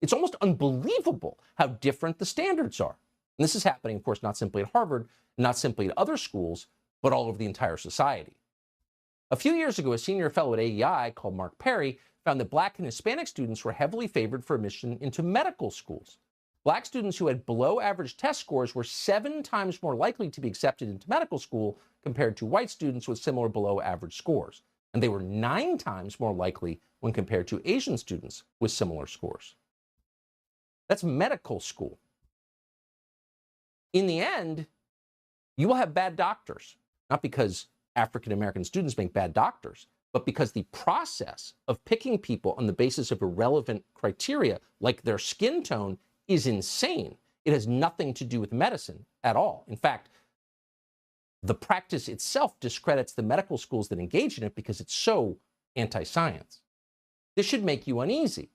It's almost unbelievable how different the standards are. And this is happening, of course, not simply at Harvard, not simply at other schools, but all over the entire society. A few years ago, a senior fellow at AEI called Mark Perry found that black and Hispanic students were heavily favored for admission into medical schools. Black students who had below average test scores were 7 times more likely to be accepted into medical school compared to white students with similar below average scores. And they were 9 times more likely when compared to Asian students with similar scores. That's medical school. In the end, you will have bad doctors, not because African American students make bad doctors, but because the process of picking people on the basis of irrelevant criteria, like their skin tone, is insane. It has nothing to do with medicine at all. In fact, the practice itself discredits the medical schools that engage in it because it's so anti-science. This should make you uneasy.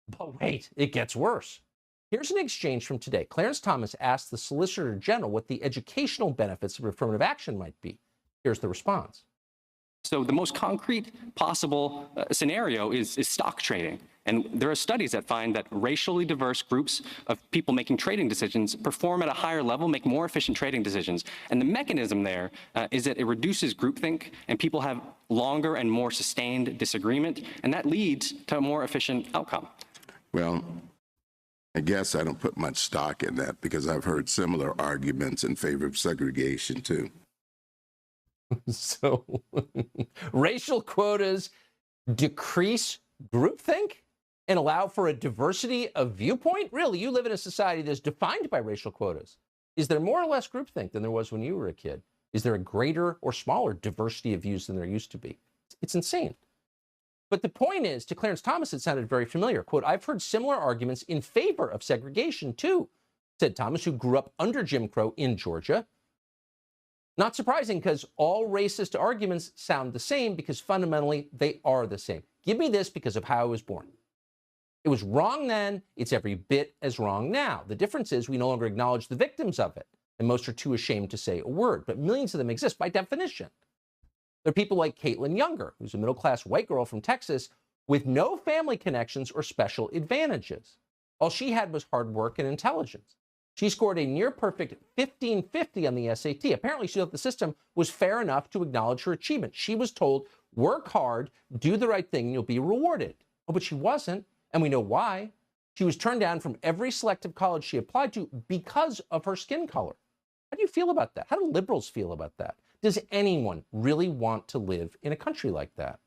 But wait, it gets worse. Here's an exchange from today. Clarence Thomas asked the Solicitor General what the educational benefits of affirmative action might be. Here's the response. So the most concrete possible scenario is stock trading. And there are studies that find that racially diverse groups of people making trading decisions perform at a higher level, make more efficient trading decisions. And the mechanism there is that it reduces groupthink and people have longer and more sustained disagreement. And that leads to a more efficient outcome. Well, I guess I don't put much stock in that because I've heard similar arguments in favor of segregation too. So racial quotas decrease groupthink and allow for a diversity of viewpoint? Really, you live in a society that's defined by racial quotas. Is there more or less groupthink than there was when you were a kid? Is there a greater or smaller diversity of views than there used to be? It's insane. But the point is, to Clarence Thomas, it sounded very familiar. Quote, I've heard similar arguments in favor of segregation too, said Thomas, who grew up under Jim Crow in Georgia. Not surprising, because all racist arguments sound the same because fundamentally they are the same. Give me this because of how I was born. It was wrong then, it's every bit as wrong now. The difference is we no longer acknowledge the victims of it, and most are too ashamed to say a word, but millions of them exist by definition. There are people like Caitlin Younger, who's a middle-class white girl from Texas with no family connections or special advantages. All she had was hard work and intelligence. She scored a near-perfect 1550 on the SAT. Apparently, she thought the system was fair enough to acknowledge her achievement. She was told, work hard, do the right thing, and you'll be rewarded. Oh, but she wasn't, and we know why. She was turned down from every selective college she applied to because of her skin color. How do you feel about that? How do liberals feel about that? Does anyone really want to live in a country like that?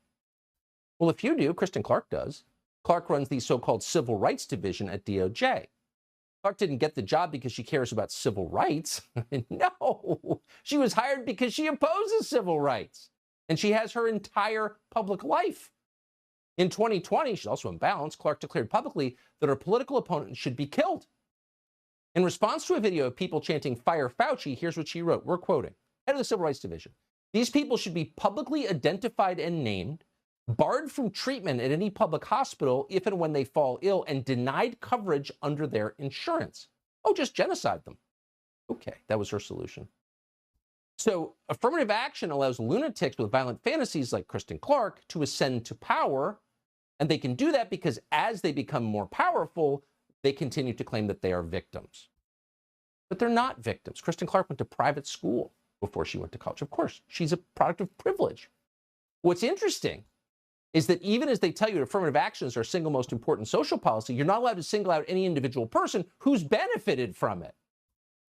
Well, if you do, Kristen Clark does. Clark runs the so-called Civil Rights Division at DOJ. Clark didn't get the job because she cares about civil rights. No, she was hired because she opposes civil rights. And she has her entire public life. In 2020, she's also imbalanced, Clark declared publicly that her political opponent should be killed. In response to a video of people chanting, "Fire Fauci," here's what she wrote. We're quoting. Head of the Civil Rights Division. These people should be publicly identified and named, barred from treatment at any public hospital if and when they fall ill, and denied coverage under their insurance. Oh, just genocide them. Okay, that was her solution. So affirmative action allows lunatics with violent fantasies like Kristen Clark to ascend to power, and they can do that because as they become more powerful, they continue to claim that they are victims. But they're not victims. Kristen Clark went to private school before she went to college. Of course, she's a product of privilege. What's interesting is that even as they tell you affirmative action is our single most important social policy, you're not allowed to single out any individual person who's benefited from it.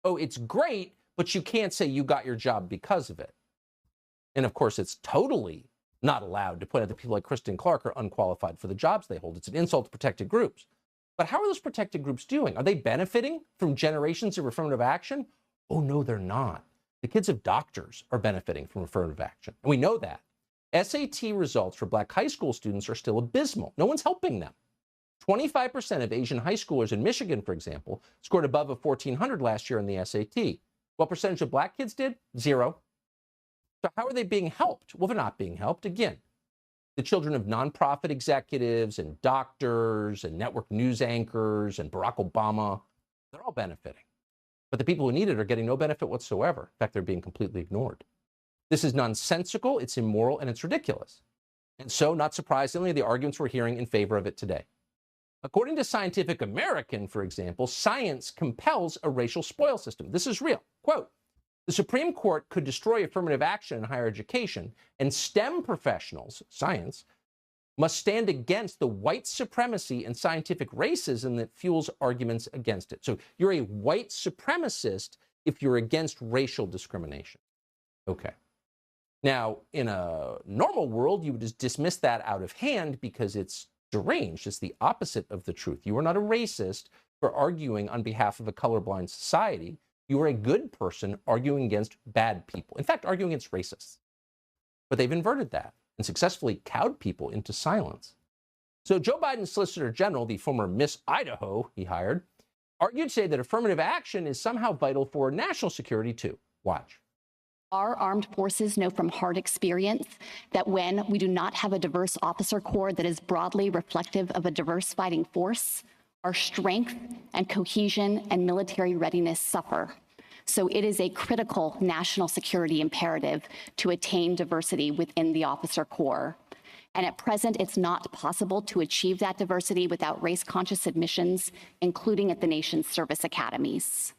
Oh, it's great, but you can't say you got your job because of it. And of course, it's totally not allowed to point out that people like Kristen Clark are unqualified for the jobs they hold. It's an insult to protected groups. But how are those protected groups doing? Are they benefiting from generations of affirmative action? Oh, no, they're not. The kids of doctors are benefiting from affirmative action. And we know that. SAT results for Black high school students are still abysmal. No one's helping them. 25% of Asian high schoolers in Michigan, for example, scored above a 1400 last year in the SAT. What percentage of Black kids did? 0. So how are they being helped? Well, they're not being helped. Again, the children of nonprofit executives and doctors and network news anchors and Barack Obama, they're all benefiting. But the people who need it are getting no benefit whatsoever. In fact, they're being completely ignored. This is nonsensical, it's immoral, and it's ridiculous. And so, not surprisingly, the arguments we're hearing in favor of it today. According to Scientific American, for example, science compels a racial spoil system. This is real. Quote, the Supreme Court could destroy affirmative action in higher education, and STEM professionals, science, must stand against the white supremacy and scientific racism that fuels arguments against it. So you're a white supremacist if you're against racial discrimination. Okay. Now, in a normal world, you would just dismiss that out of hand because it's deranged. It's the opposite of the truth. You are not a racist for arguing on behalf of a colorblind society. You are a good person arguing against bad people. In fact, arguing against racists. But they've inverted that and successfully cowed people into silence. So Joe Biden's Solicitor General, the former Miss Idaho he hired, argued today that affirmative action is somehow vital for national security too. Watch. Our armed forces know from hard experience that when we do not have a diverse officer corps that is broadly reflective of a diverse fighting force, our strength and cohesion and military readiness suffer. So it is a critical national security imperative to attain diversity within the officer corps. And at present, it's not possible to achieve that diversity without race-conscious admissions, including at the nation's service academies.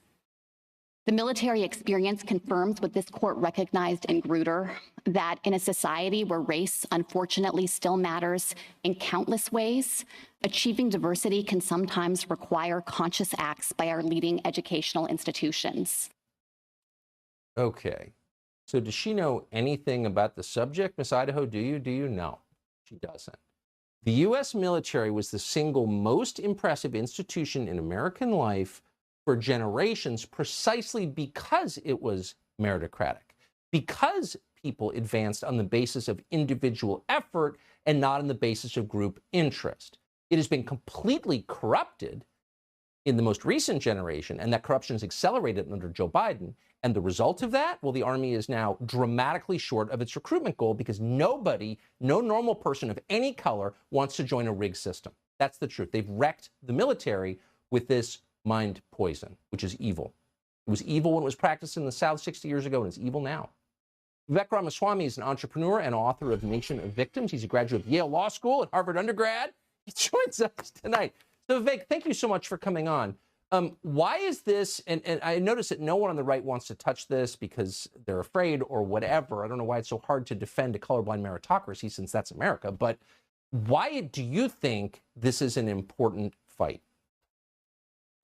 The military experience confirms what this court recognized in Grutter, that in a society where race unfortunately still matters in countless ways, achieving diversity can sometimes require conscious acts by our leading educational institutions. Okay. So does she know anything about the subject, Miss Idaho? Do you? Do you? No, she doesn't. The U.S. military was the single most impressive institution in American life for generations precisely because it was meritocratic, because people advanced on the basis of individual effort and not on the basis of group interest. It has been completely corrupted in the most recent generation, and that corruption has accelerated under Joe Biden. And the result of that, well, the Army is now dramatically short of its recruitment goal because nobody, no normal person of any color wants to join a rigged system. That's the truth. They've wrecked the military with this mind poison, which is evil. It was evil when it was practiced in the South 60 years ago, and it's evil now. Vivek Ramaswamy is an entrepreneur and author of Nation of Victims. He's a graduate of Yale Law School and Harvard undergrad. He joins us tonight. So Vivek, thank you so much for coming on. Why is this, and I notice that no one on the right wants to touch this because they're afraid or whatever. I don't know why it's so hard to defend a colorblind meritocracy since that's America, but why do you think this is an important fight?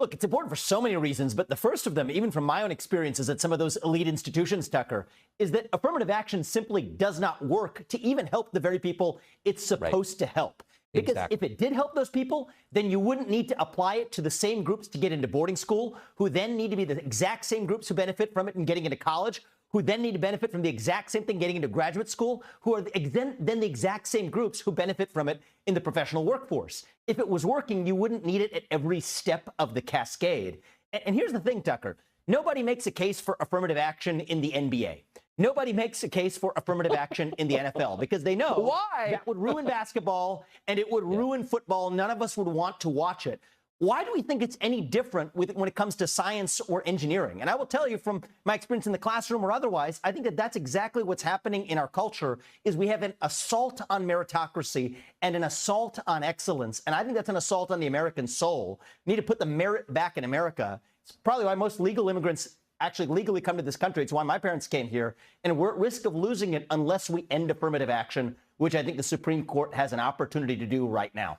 Look, it's important for so many reasons, but the first of them, even from my own experiences at some of those elite institutions, Tucker, is that affirmative action simply does not work to even help the very people it's supposed to help. Because if it did help those people, then you wouldn't need to apply it to the same groups to get into boarding school, who then need to be the exact same groups who benefit from it in getting into college, who then need to benefit from the exact same thing getting into graduate school, who are then the exact same groups who benefit from it in the professional workforce. If it was working, you wouldn't need it at every step of the cascade. And here's the thing, Tucker. Nobody makes a case for affirmative action in the NBA. Nobody makes a case for affirmative action in the NFL because they know that would ruin basketball and it would ruin football. None of us would want to watch it. Why do we think it's any different when it comes to science or engineering? And I will tell you from my experience in the classroom or otherwise, I think that that's exactly what's happening in our culture is we have an assault on meritocracy and an assault on excellence. And I think that's an assault on the American soul. We need to put the merit back in America. It's probably why most legal immigrants actually legally come to this country. It's why my parents came here. And we're at risk of losing it unless we end affirmative action, which I think the Supreme Court has an opportunity to do right now.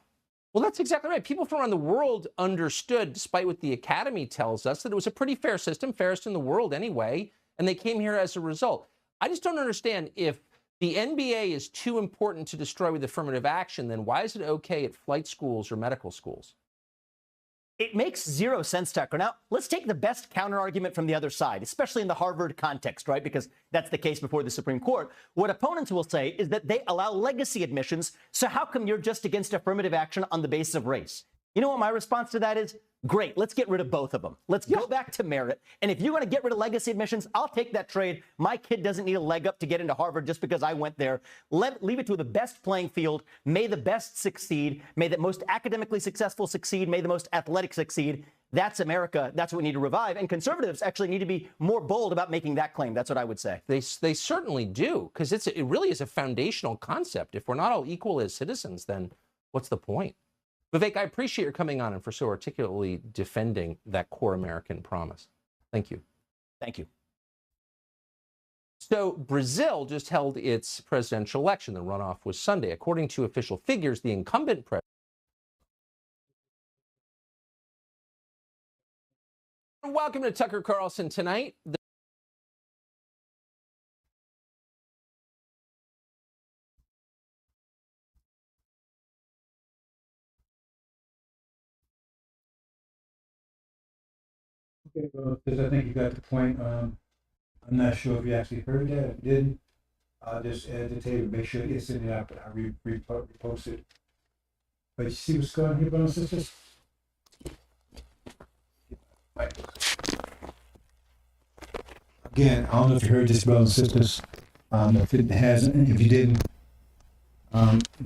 Well, that's exactly right. People from around the world understood, despite what the Academy tells us, that it was a pretty fair system, fairest in the world anyway, and they came here as a result. I just don't understand if the NBA is too important to destroy with affirmative action, then why is it okay at flight schools or medical schools? It makes zero sense, Tucker. Now, let's take the best counter-argument from the other side, especially in the Harvard context, right? Because that's the case before the Supreme Court. What opponents will say is that they allow legacy admissions, so how come you're just against affirmative action on the basis of race? You know what my response to that is? Great, let's get rid of both of them. Let's go back to merit. And if you want to get rid of legacy admissions, I'll take that trade. My kid doesn't need a leg up to get into Harvard just because I went there. Leave it to the best playing field. May the best succeed. May the most academically successful succeed. May the most athletic succeed. That's America. That's what we need to revive. And conservatives actually need to be more bold about making that claim. That's what I would say. They certainly do, because it really is a foundational concept. If we're not all equal as citizens, then what's the point? Vivek, I appreciate your coming on and for so articulately defending that core American promise. Thank you. Thank you. So Brazil just held its presidential election. The runoff was Sunday. According to official figures, the incumbent president. Welcome to Tucker Carlson Tonight. Okay, well, because I think you got the point. I'm not sure if you actually heard that. If you didn't, I'll just add the tape, make sure it gets in there. I repost it. But you see what's going on here, brothers and sisters? Again, I don't know if you heard this, brothers and sisters. If it hasn't, if you didn't,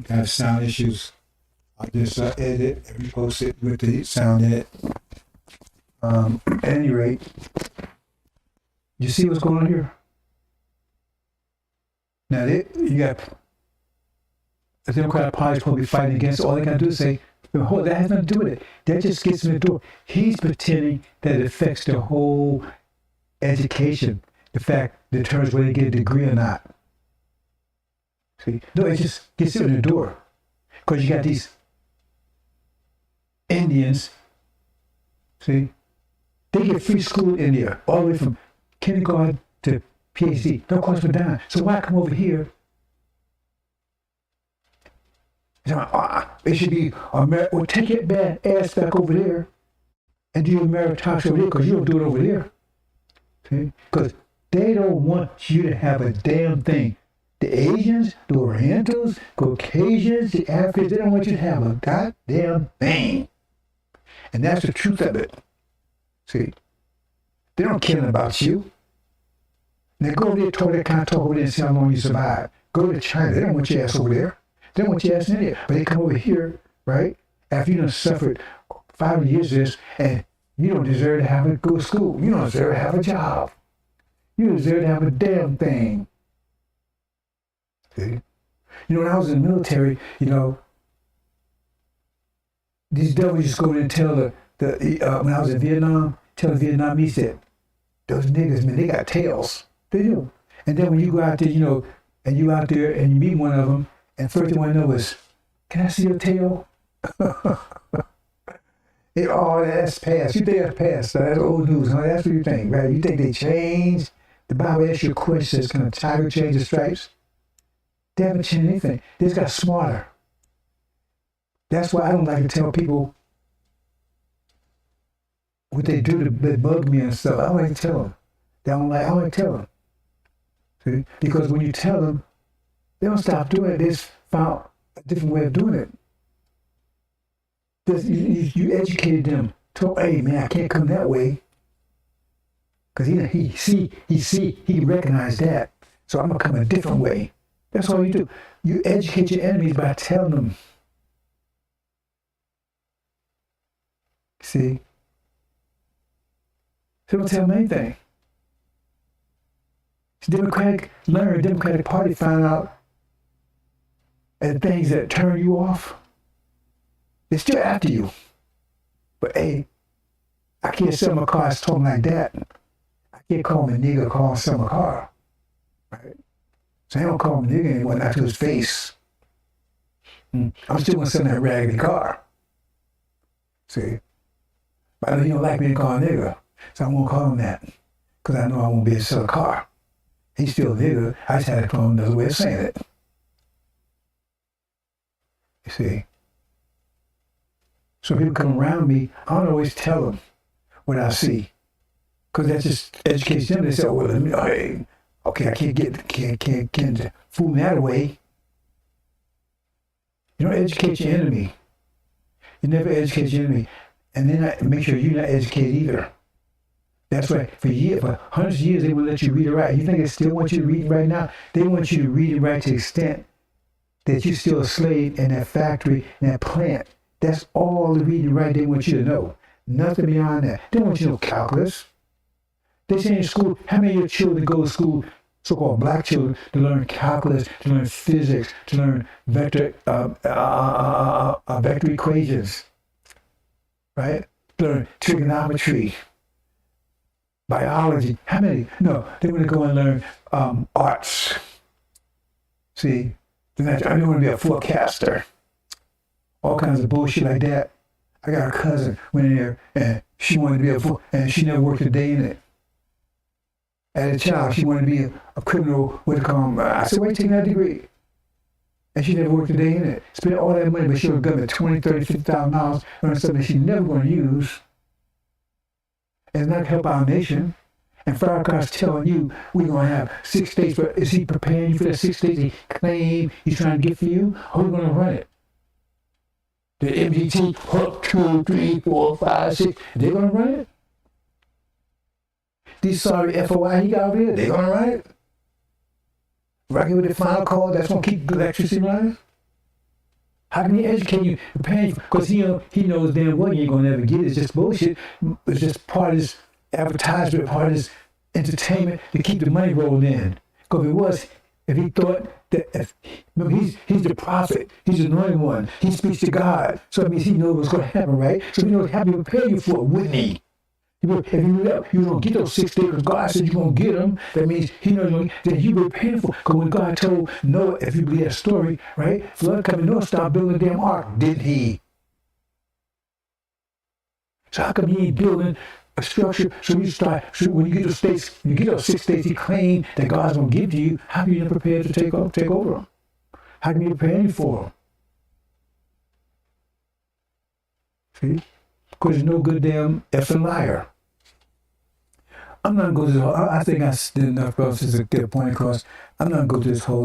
have sound issues, I'll just edit and repost it with the sound in it. At any rate, you see what's going on here? Now, you got the Democratic Party supposed to be fighting against it. All they got to do is say, oh, that has nothing to do with it. That just gets in the door. He's pretending that it affects the whole education, the fact that determines whether they get a degree or not. See? No, it just gets in the door. Because you got these Indians, see? They get free school in India, all the way from kindergarten to PhD, don't cost a dime. So why come over here? It should be, well, take your bad ass back over there and do your meritocracy over there, because you don't do it over there. See? Because they don't want you to have a damn thing. The Asians, the Orientals, Caucasians, the Africans, they don't want you to have a goddamn thing. And that's the truth of it. See? They don't care about you. Now go over there, talk that kind of talk over there and see how long you survive. Go to China, they don't want your ass over there. They don't want your ass in there. But they come over here, right? After you done suffered 5 years of this, and you don't deserve to have a good school. You don't deserve to have a job. You don't deserve to have a damn thing. See? You know, when I was in the military, you know, these devils just go in and tell when I was in Vietnam, tell the Vietnamese that those niggas, man, they got tails. They do. And then when you go out there, you know, and you out there and you meet one of them, and first they want to know is, can I see your tail? That's past. You think that's past. So that's old news. Huh? That's what you think, right? You think they changed? The Bible asks you a question, says, can a tiger change his stripes? They haven't changed anything. They just got smarter. That's why I don't like to tell people what they do to bug me and stuff. I don't like to tell them. I don't like to tell them. See? Because when you tell them, they don't stop doing it. They just found a different way of doing it. You educated them. Told, hey man, I can't come that way. Because he recognized that. So I'm gonna come a different way. That's all you do. You educate your enemies by telling them. See? So don't tell them anything. Democratic Party found out and things that turn you off, they're still after you. But hey, I can't sell my car talking like that. I can't call him a nigga, call him sell my car. Right? So I don't call him a nigga anymore, not to his face. I'm still gonna sell that raggedy car. See? But I know he don't like me to call him a nigga, so I won't call him that. Because I know I won't be able to sell a car. He's still a nigga, I just had to call him another way of saying it. You see? So people come around me, I don't always tell them what I see. Because that just educates them. They say, oh, well, hey, okay, I can't fool me that way. You don't educate your enemy. You never educate your enemy. And then make sure you're not educated either. That's right. For hundreds of years, they would let you read and write. You think they still want you to read right now? They want you to read and write to the extent that you're still a slave in that factory, in that plant. That's all the reading and writing they want you to know. Nothing beyond that. They don't want you to know calculus. They say in school, how many of your children go to school, so-called black children, to learn calculus, to learn physics, to learn vector equations, right? To learn trigonometry, biology. How many? No, they want to go and learn arts. See, I don't want to be a forecaster. All kinds of bullshit like that. I got a cousin went in there and she wanted to be and she never worked a day in it. As a child, she wanted to be a criminal, I said, why are you taking that degree? And she never worked a day in it. Spent all that money, but she was government $20,000, $30,000, $50,000 on something she's never going to use. And not help our nation. And Farrakhan's telling you we're going to have 6 states, but is he preparing you for the 6 states he claimed he's trying to get for you? How are we going to run it? The MDT, Hook 2, 3, 4, 5, 6, they're going to run it? These sorry FOI he got over here, they're going to run it? Rocking with the final call, that's going to keep electricity running? How can he educate you? Because he knows damn well you ain't going to never get it. It's just bullshit. It's just part of his advertisement, part of his entertainment to keep the money rolling in. Because if he thought that, remember, he's the prophet, he's the anointed one, he speaks to God, so it means he knows what's going to happen, right? So he knows how to prepare you for it, wouldn't he? If you don't get those 6 days, because God said you're going to get them, that means he knows that you were prepared for it. Because when God told Noah, if you believe that story, right, flood coming, Noah stopped building the damn ark, didn't he? So how come he ain't building a structure. So when you get those states, you get those 6 states He claimed that God's going to give to you, how can you not prepare to take over them? How can you prepare for them? See? Because there's no good damn effing liar. I'm not going to go to this. I think I did enough process to get a point across. I'm not going to go to this whole.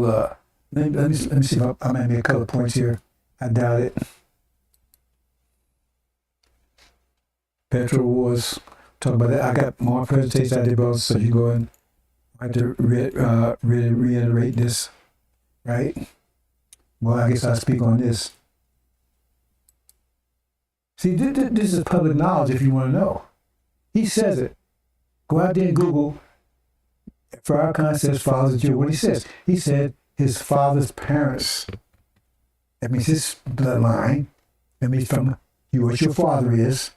Let me see if I might make a couple of points here. I doubt it. Petrol Wars. Talk about that. I got more presentations I did, bro. So you go and I have to reiterate this, right? Well, I guess I'll speak on this. See, this is public knowledge if you want to know. He says it. Go out there and Google Farrakhan says fathers of Jew. What he says, he said his father's parents. That means his bloodline. That means from you, what your father is.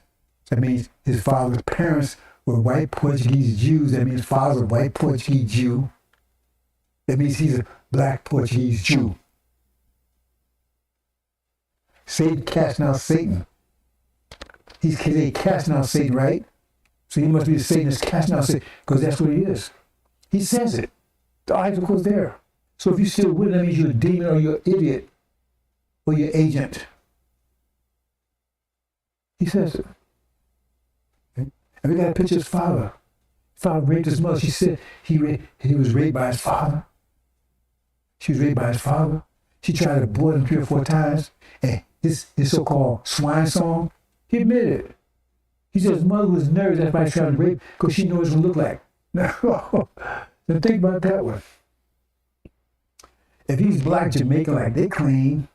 That means his father's parents were white Portuguese Jews. That means his father was a white Portuguese Jew. That means he's a black Portuguese Jew. Satan casting out Satan. He's casting out Satan, right? So he must be the Satan that's casting out Satan, because that's what he is. He says it. The article is there. So if you're still with him, that means you're a demon or you're an idiot or you're an agent. He says it. Okay? And we got a picture of his father. His father raped his mother. She said he was raped by his father. She was raped by his father. She tried to abort him 3 or 4 times. And this so-called swine song, he admitted it. He said his mother was nervous, that's why he tried to rape, because she knew what it would look like. Now, think about that one. If he's black Jamaican like they claim,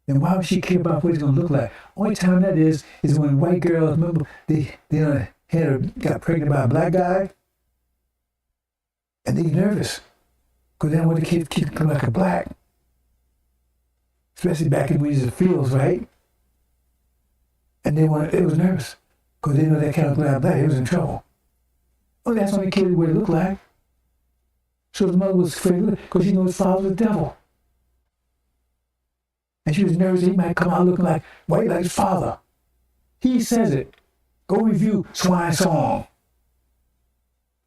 then why would she care about what he's going to look like? Only time that is when white girls, remember, they got pregnant by a black guy, and they nervous, because they don't want the kid to come like a black. Especially back in when he was in the fields, right? And they was nervous, because they know that kind of black, he was in trouble. Oh, that's only kid what it looked like. So the mother was afraid because she knew his father was the devil. And she was nervous that he might come out looking like white like his father. He says it. Go review Swine Song.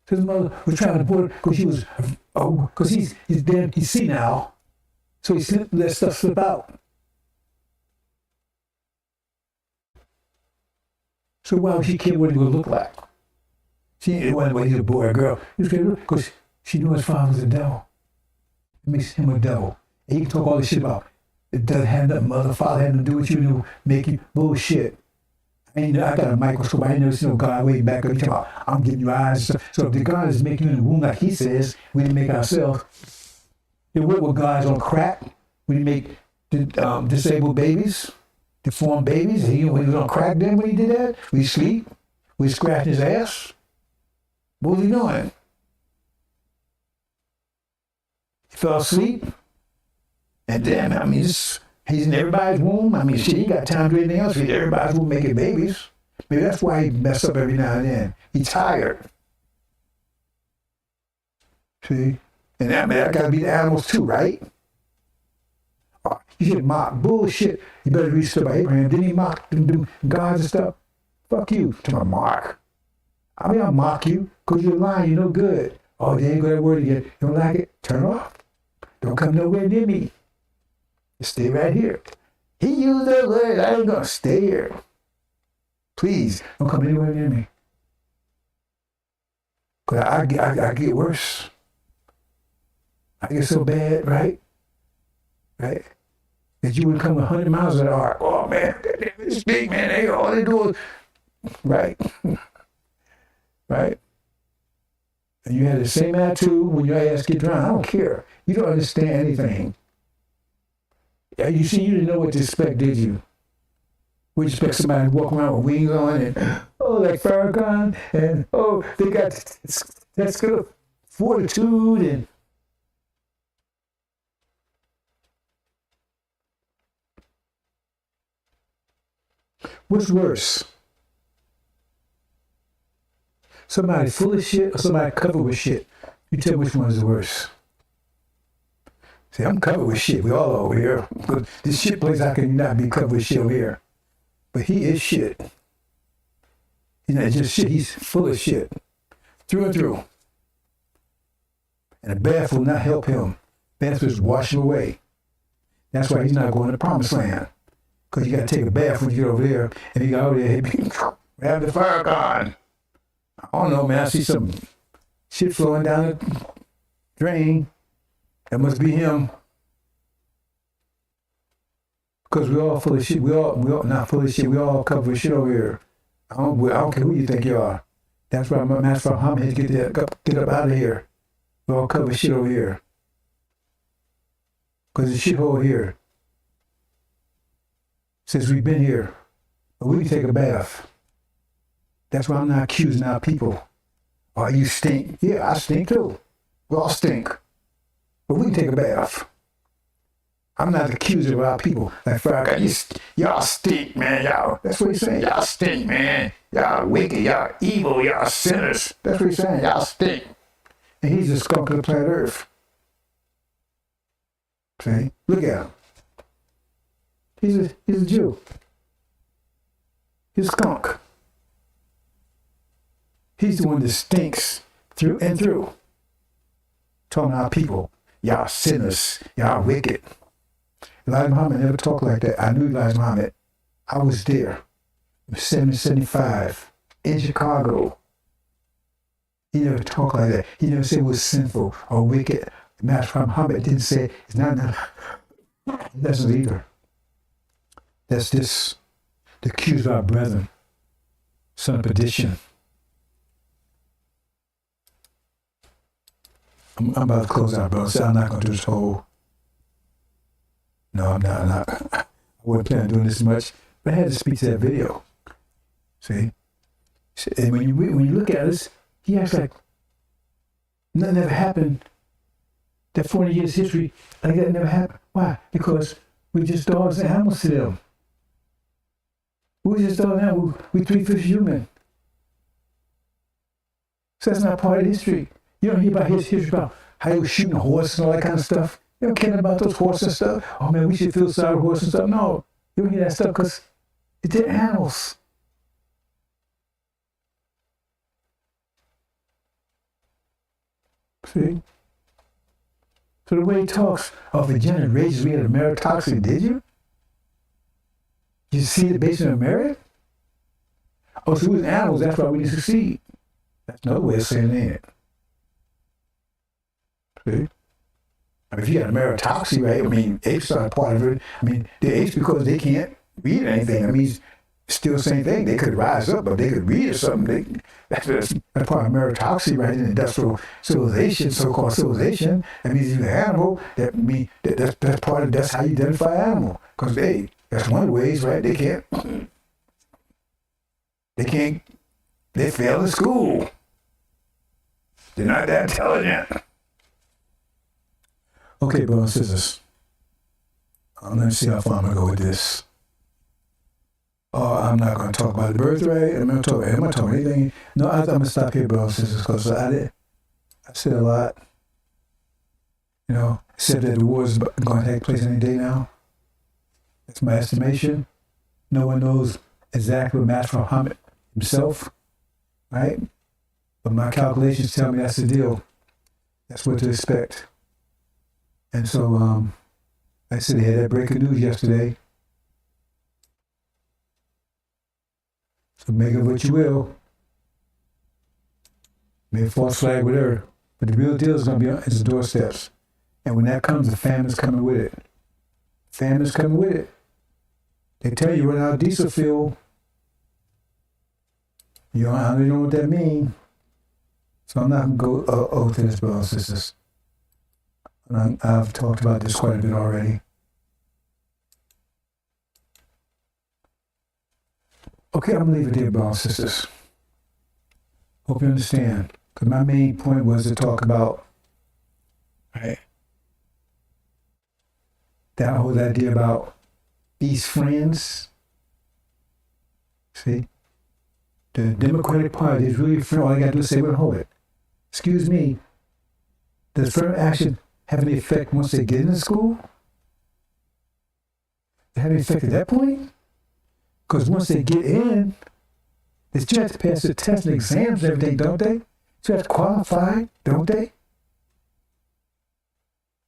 His mother was trying to abort it because she was, because he's dead, he's senile. So he let stuff slip out. So why would she care what he would look like? She didn't want whether he's a boy or a girl. Because she knew his father was a devil. It makes him a devil. And you can talk all this shit about it doesn't have nothing, mother, father had nothing to do with you, make you bullshit. I got a microscope. I ain't never seen no God way back up. You talking about, I'm giving you eyes. So if the God is making you in the womb like he says, we didn't make ourselves. Then what were God's on crack? We didn't make disabled babies, deformed babies. He was on crack then when he did that? We sleep? We scratching his ass? What was he doing? He fell asleep. And then, I mean, he's in everybody's womb. I mean, shit, he got time to do anything else. He's everybody's womb making babies. Maybe that's why he messed up every now and then. He's tired. See? And I mean, that got to be the animals too, right? You should mock bullshit. You better read stuff about Abraham. Didn't he mock them gods and stuff? Fuck you. To my mock. I mean, I'll mock you because you're lying. You're no good. Oh, they ain't got that word again. You don't like it? Turn it off. Don't come nowhere near me. Just stay right here. He used that word. I ain't going to stay here. Please, don't come anywhere near me. Because I get worse. I get so bad, right? Right? That you would come 100 miles an hour. Oh, man, this big, man, all they do is... Right? Right? And you had the same attitude when your ass get drowned. I don't care. You don't understand anything. Yeah, you see, you didn't know what to expect, did you? Would you expect somebody to walk around with wings on and, oh, like Farrakhan, and, oh, they got that kind of fortitude and... What's worse? Somebody full of shit or somebody covered with shit? You tell which one is worse. See, I'm covered with shit. We all over here. This shit place I can not be covered with shit over here. But he is shit. just shit. He's full of shit, through and through. And a bath will not help him. Bath will just wash him away. That's why he's not going to the promised land. Because you got to take a bath when you get over there. And you got over there, have the fire gone. I don't know, man. I see some shit flowing down the drain. That must be him. Because we all full of shit. We all not full of shit. We all covered with shit over here. I don't care who you think you are. That's why my master Muhammad get up out of here. We all covered with shit over here. Because the shit hole here. Since we've been here, but we can take a bath. That's why I'm not accusing our people. Oh, you stink. Yeah, I stink too. We all stink. But we can take a bath. I'm not accusing of our people. Like Farrakhan, y'all stink, man. Y'all. That's what he's saying. Y'all stink, man. Y'all wicked. Y'all evil. Y'all sinners. That's what he's saying. Y'all stink. And he's a skunk of the planet Earth. See? Look at him. He's a Jew. He's a skunk. He's the one that stinks through and through. Talking to our people, y'all sinners, y'all wicked. Elijah Muhammad never talked like that. I knew Elijah Muhammad. I was there. It was 1775 in Chicago. He never talked like that. He never said it was sinful or wicked. Master Muhammad didn't say it's not lessons either. That's this, the accuse of our brethren, son of perdition. I'm about to close out, bro. So I'm not going to do this whole. No, I'm not. I wasn't planning on doing this much, but I had to speak to that video. See? And when you look at this, he acts like nothing ever happened. That 40 years history, like that never happened. Why? Because we just dogs and animals to them. We just dogs and animals. We 3/5 human. So that's not part of history. You don't hear about his history about how he was shooting a horse and all that kind of stuff. You don't care about those horses and stuff. Oh man, we should feel sorry for horses and stuff. No, you don't hear that stuff because they're animals. See? So the way he talks of a generation, we had a meritocracy, did you? You see it based on merit? Oh, so we was animals, that's why we didn't succeed. That's another way of saying it. See? I mean, if you got a meritocracy, right? I mean, apes are part of it. I mean, they're apes because they can't read anything. I mean, it's still the same thing. They could rise up, but they could read or something. That's part of meritocracy, right? In industrial civilization, so-called civilization. That means you're an animal. That's part of, that's how you identify an animal. Because that's one of the ways, right? They fail in school. They're not that intelligent. Okay, brothers and sisters. Let me see how far I'm going to go with this. I'm not going to talk about the birthright. Am I talking about anything? No, I'm going to stop here, brothers and sisters, because I said a lot. You know, said that the war is going to take place any day now. That's my estimation. No one knows exactly what Master Muhammad himself, right? But my calculations tell me that's the deal. That's what to expect. And so, I said they had that breaking news yesterday. So make of what you will. May a false flag, whatever. But the real deal is going to be on the doorsteps. And when that comes, the famine's coming with it. Famine's coming with it. They tell you run out of diesel fuel. I don't know what that means. So I'm not going to go to this, brothers and sisters. I've talked about this quite a bit already. Okay, I'm going to leave it there, brothers and sisters. Hope you understand. Because my main point was to talk about, right, that whole idea about these friends. See? The Democratic Party is really friend. All you got to do is say, well, hold it. Excuse me. Does affirmative action have any effect once they get into school? They have any effect at that point? Because once they get in, They still have to pass the tests and exams and everything, don't they? Still have to qualify, don't they?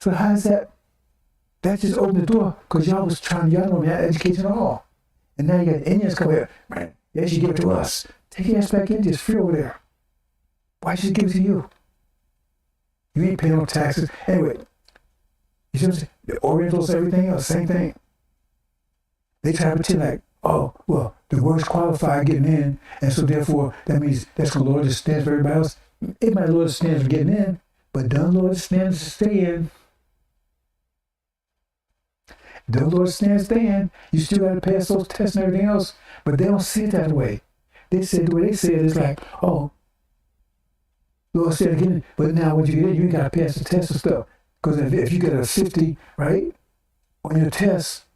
So how is that? That just opened the door because y'all don't have education at all. And now you got Indians come here, man, they should give it to us. Take your ass back in, it's free over there. Why should it give it to you? You ain't paying no taxes. Anyway, you see what I'm saying? The Orientals, everything else, same thing. They try to pretend like, oh, well, the worst qualified getting in, and so therefore that means that's going to lower the standards for everybody else. It might lower the standards for getting in, but don't lower the standards to stay in. Don't lower the standards to stay in. You still got to pass those tests and everything else, but they don't see it that way. They say the way they say it is like, oh, Lord said again, but now when you get in, you got to pass the test and stuff. Because if you get a 50, right, on your test,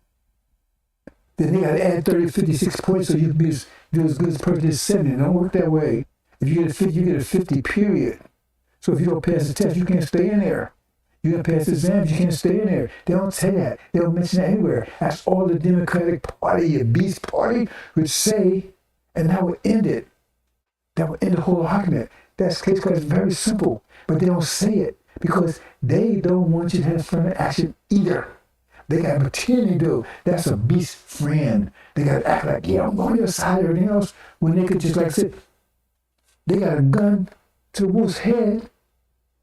then they got to add 30, 56 points so you can be as good as the person is 70. It don't work that way. If you get a 50, you get a 50, period. So if you don't pass the test, you can't stay in there. You got to pass the exams, you can't stay in there. They don't say that. They don't mention that anywhere. That's all the Democratic Party, your beast party, would say, and that would end it. That would end the whole argument. That's the case because it's very simple, but they don't say it because they don't want you to have affirmative action either. They got to pretend they do. That's a beast friend. They got to act like, yeah, I'm on your side and everything else, when they could just like say, they got a gun to the wolf's head,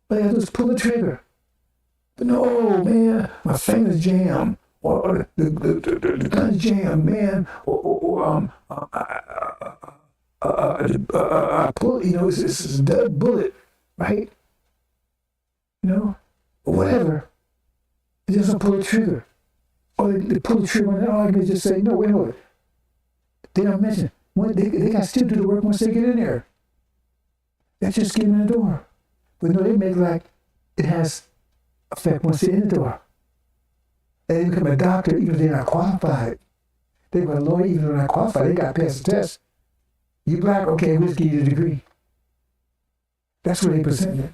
but they just pull the trigger. But no, man, my finger's jammed, or the gun's jammed, man, I pull, it's a dead bullet, right? Or whatever. They just don't pull the trigger. Or they pull the trigger and all I can just say, no, wait, hold it. They don't mention it. They got to still do the work once they get in there. That's just getting in the door. But no, they make like it has effect once they're in the door. And they become a doctor even if they're not qualified. They become a lawyer even if they're not qualified. They got to pass the test. You black, okay, we'll just give you the degree. That's what they present it.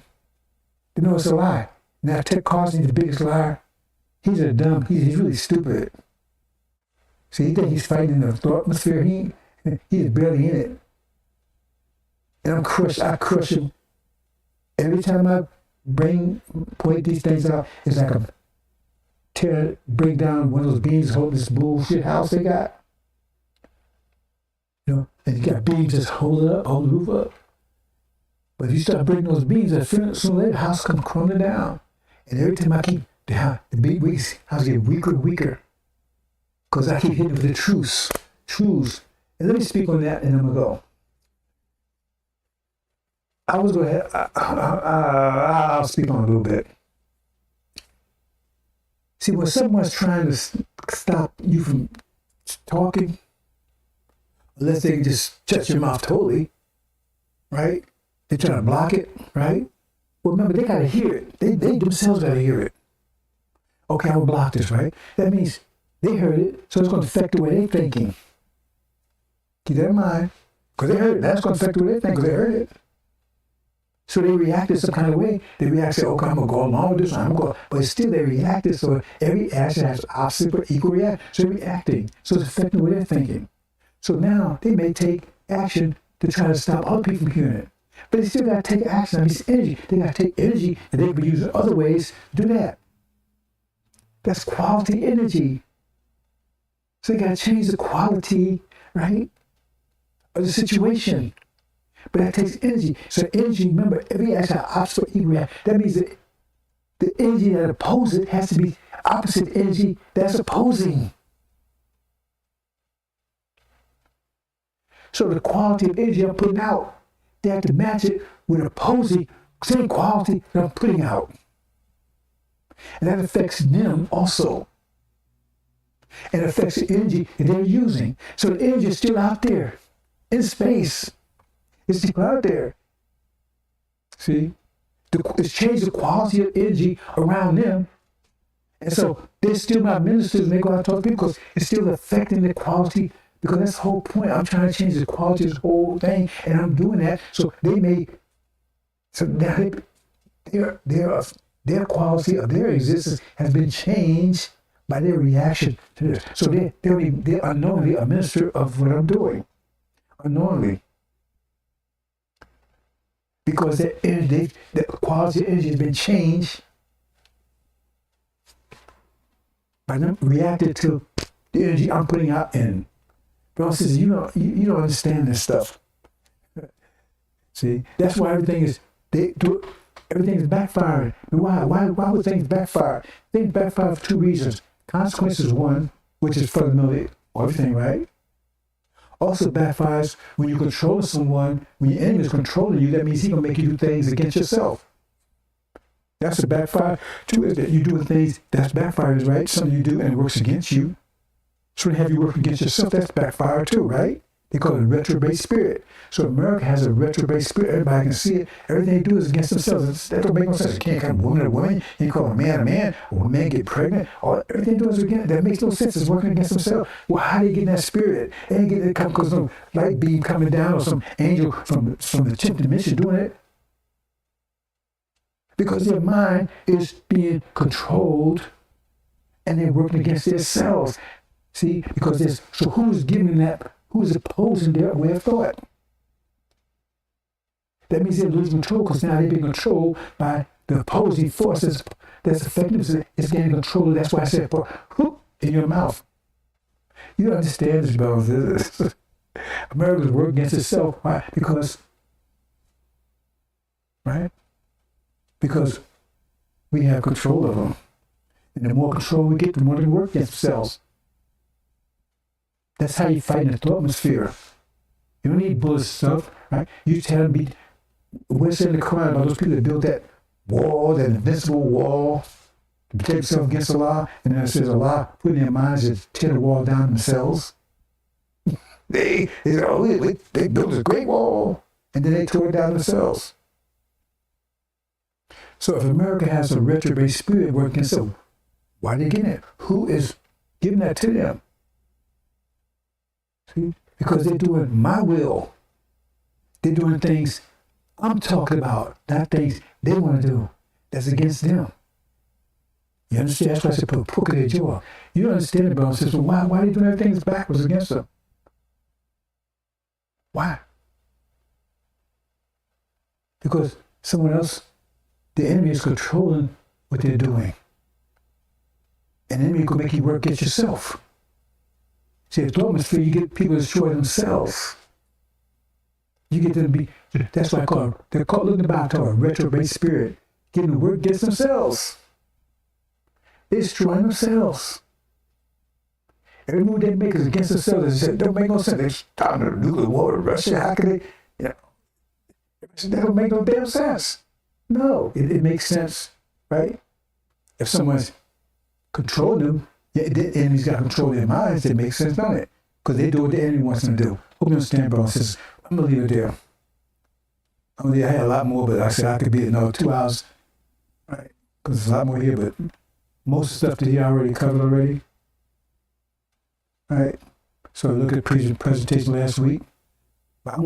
They know it's a lie. Now, Ted Carson's the biggest liar. He's he's really stupid. See, he thinks he's fighting in the atmosphere. He's barely in it. And I crush him. Every time I point these things out, it's like break down one of those beams, hold this bullshit house they got. And you got beams just hold the roof up. But if you start breaking those beams, sooner or later, the house comes crumbling down. And every time I keep down, the big house get weaker and weaker. Because I keep hitting with the truths. And let me speak on that, and then I'm going to go. I'll speak on it a little bit. See, when someone's trying to stop you from talking, unless they can just shut your mouth totally, right? They're trying to block it, right? Well, remember, they got to hear it. They themselves got to hear it. Okay, I'm going to block this, right? That means they heard it, so it's going to affect the way they're thinking. Keep that in mind, because they heard it. That's going to affect the way they think, because they heard it. So they reacted some kind of way. They reacted, okay, I'm going to go along with this. But still they reacted, so every action has opposite but equal reaction. So they're reacting. So it's affecting the way they're thinking. So now they may take action to try to stop other people from hearing it. But they still got to take action. I mean, it's energy. They got to take energy and they can use it other ways to do that. That's quality energy. So they got to change the quality, right, of the situation. But that takes energy. So energy, remember, every action has opposite or equal reaction. That means that the energy that opposes it has to be opposite energy that's opposing. So the quality of energy I'm putting out, they have to match it with opposing same quality that I'm putting out. And that affects them also. And it affects the energy that they're using. So the energy is still out there in space. It's still out there. See? It's changed the quality of energy around them. And so they're still my ministers and they go out and talk to people because it's still affecting the quality. Because that's the whole point. I'm trying to change the quality of this whole thing, and I'm doing that. So now their quality of their existence has been changed by their reaction to this. So they're unknowingly a minister of what I'm doing. Unknowingly. because that energy, the quality of energy has been changed by them reacting to the energy I'm putting out in. Bro, says, you don't understand this stuff. See, that's why everything is backfiring. And why would things backfire? Things backfire for two reasons. Consequences, one, which is fundamentally everything, right? Also backfires when you control someone, when your enemy is controlling you, that means he's going to make you do things against yourself. That's a backfire. Two is that you do things that's backfires, right? Something you do and it works against you. So to have you work against yourself, that's backfire too, right? They call it a retrograde spirit. So America has a retrograde spirit. Everybody can see it. Everything they do is against themselves. That don't make no sense. You can't call a woman a woman. You can't call a man, or a man get pregnant. Everything they do is against. That makes no sense. It's working against themselves. Well, how do they get that spirit? They ain't getting it because of light beam coming down or some angel from the 10th dimension doing it. Because their mind is being controlled and they're working against themselves. See, because so who's giving that? Who's opposing their way of thought? That means they're losing control because now they're being controlled by the opposing forces that's effective. It's getting control. That's why I said, whoop, in your mouth. You don't understand this, brothers. America's working against itself. Why? Because we have control of them. And the more control we get, the more they work against themselves. That's how you fight in the thought atmosphere. You don't need bullet stuff, right? You tell me, what's in the Quran about those people that built that wall, that invincible wall, to protect themselves against Allah, and then it says Allah put in their minds to tear the wall down themselves. They built a great wall, and then they tore it down themselves. So if America has a retrograde spirit working, so why are they getting it? Who is giving that to them? See? Because they're doing my will. They're doing things I'm talking about, not things they want to do. That's against them. You understand? That's why I said put poke in their jaw. You don't understand it, but I said, so why are they doing everything backwards against them? Why? Because someone else, the enemy is controlling what they're doing. And the enemy can make you work against yourself. See, the thought atmosphere, you get people to destroy themselves. You get them to be, that's why they're called, look about a retrograde spirit, getting to work against themselves. They're destroying themselves. Every move they make is against themselves. They say, don't make no sense. They're starting a nuclear war with Russia. How can they, that don't make no damn sense. No, it makes sense, right? If someone's controlling them, the enemy's got control of their minds, it makes sense, don't it? Because they do what the enemy wants them to do. Hope you understand, bro. Says, I'm going to leave it there. I had a lot more, but I said I could be another 2 hours, right? Because there's a lot more here, but most of the stuff that he already covered already. Right? So I looked at the presentation last week. But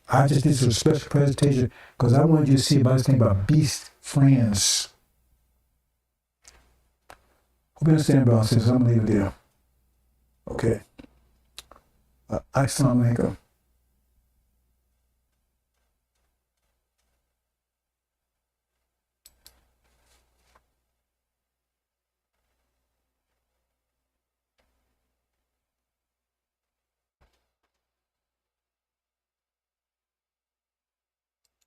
I just did some special presentation because I wanted you to see about this thing about beast friends. Hope you understand, bro. I'm going to leave it there. Okay. Assalamu alaikum.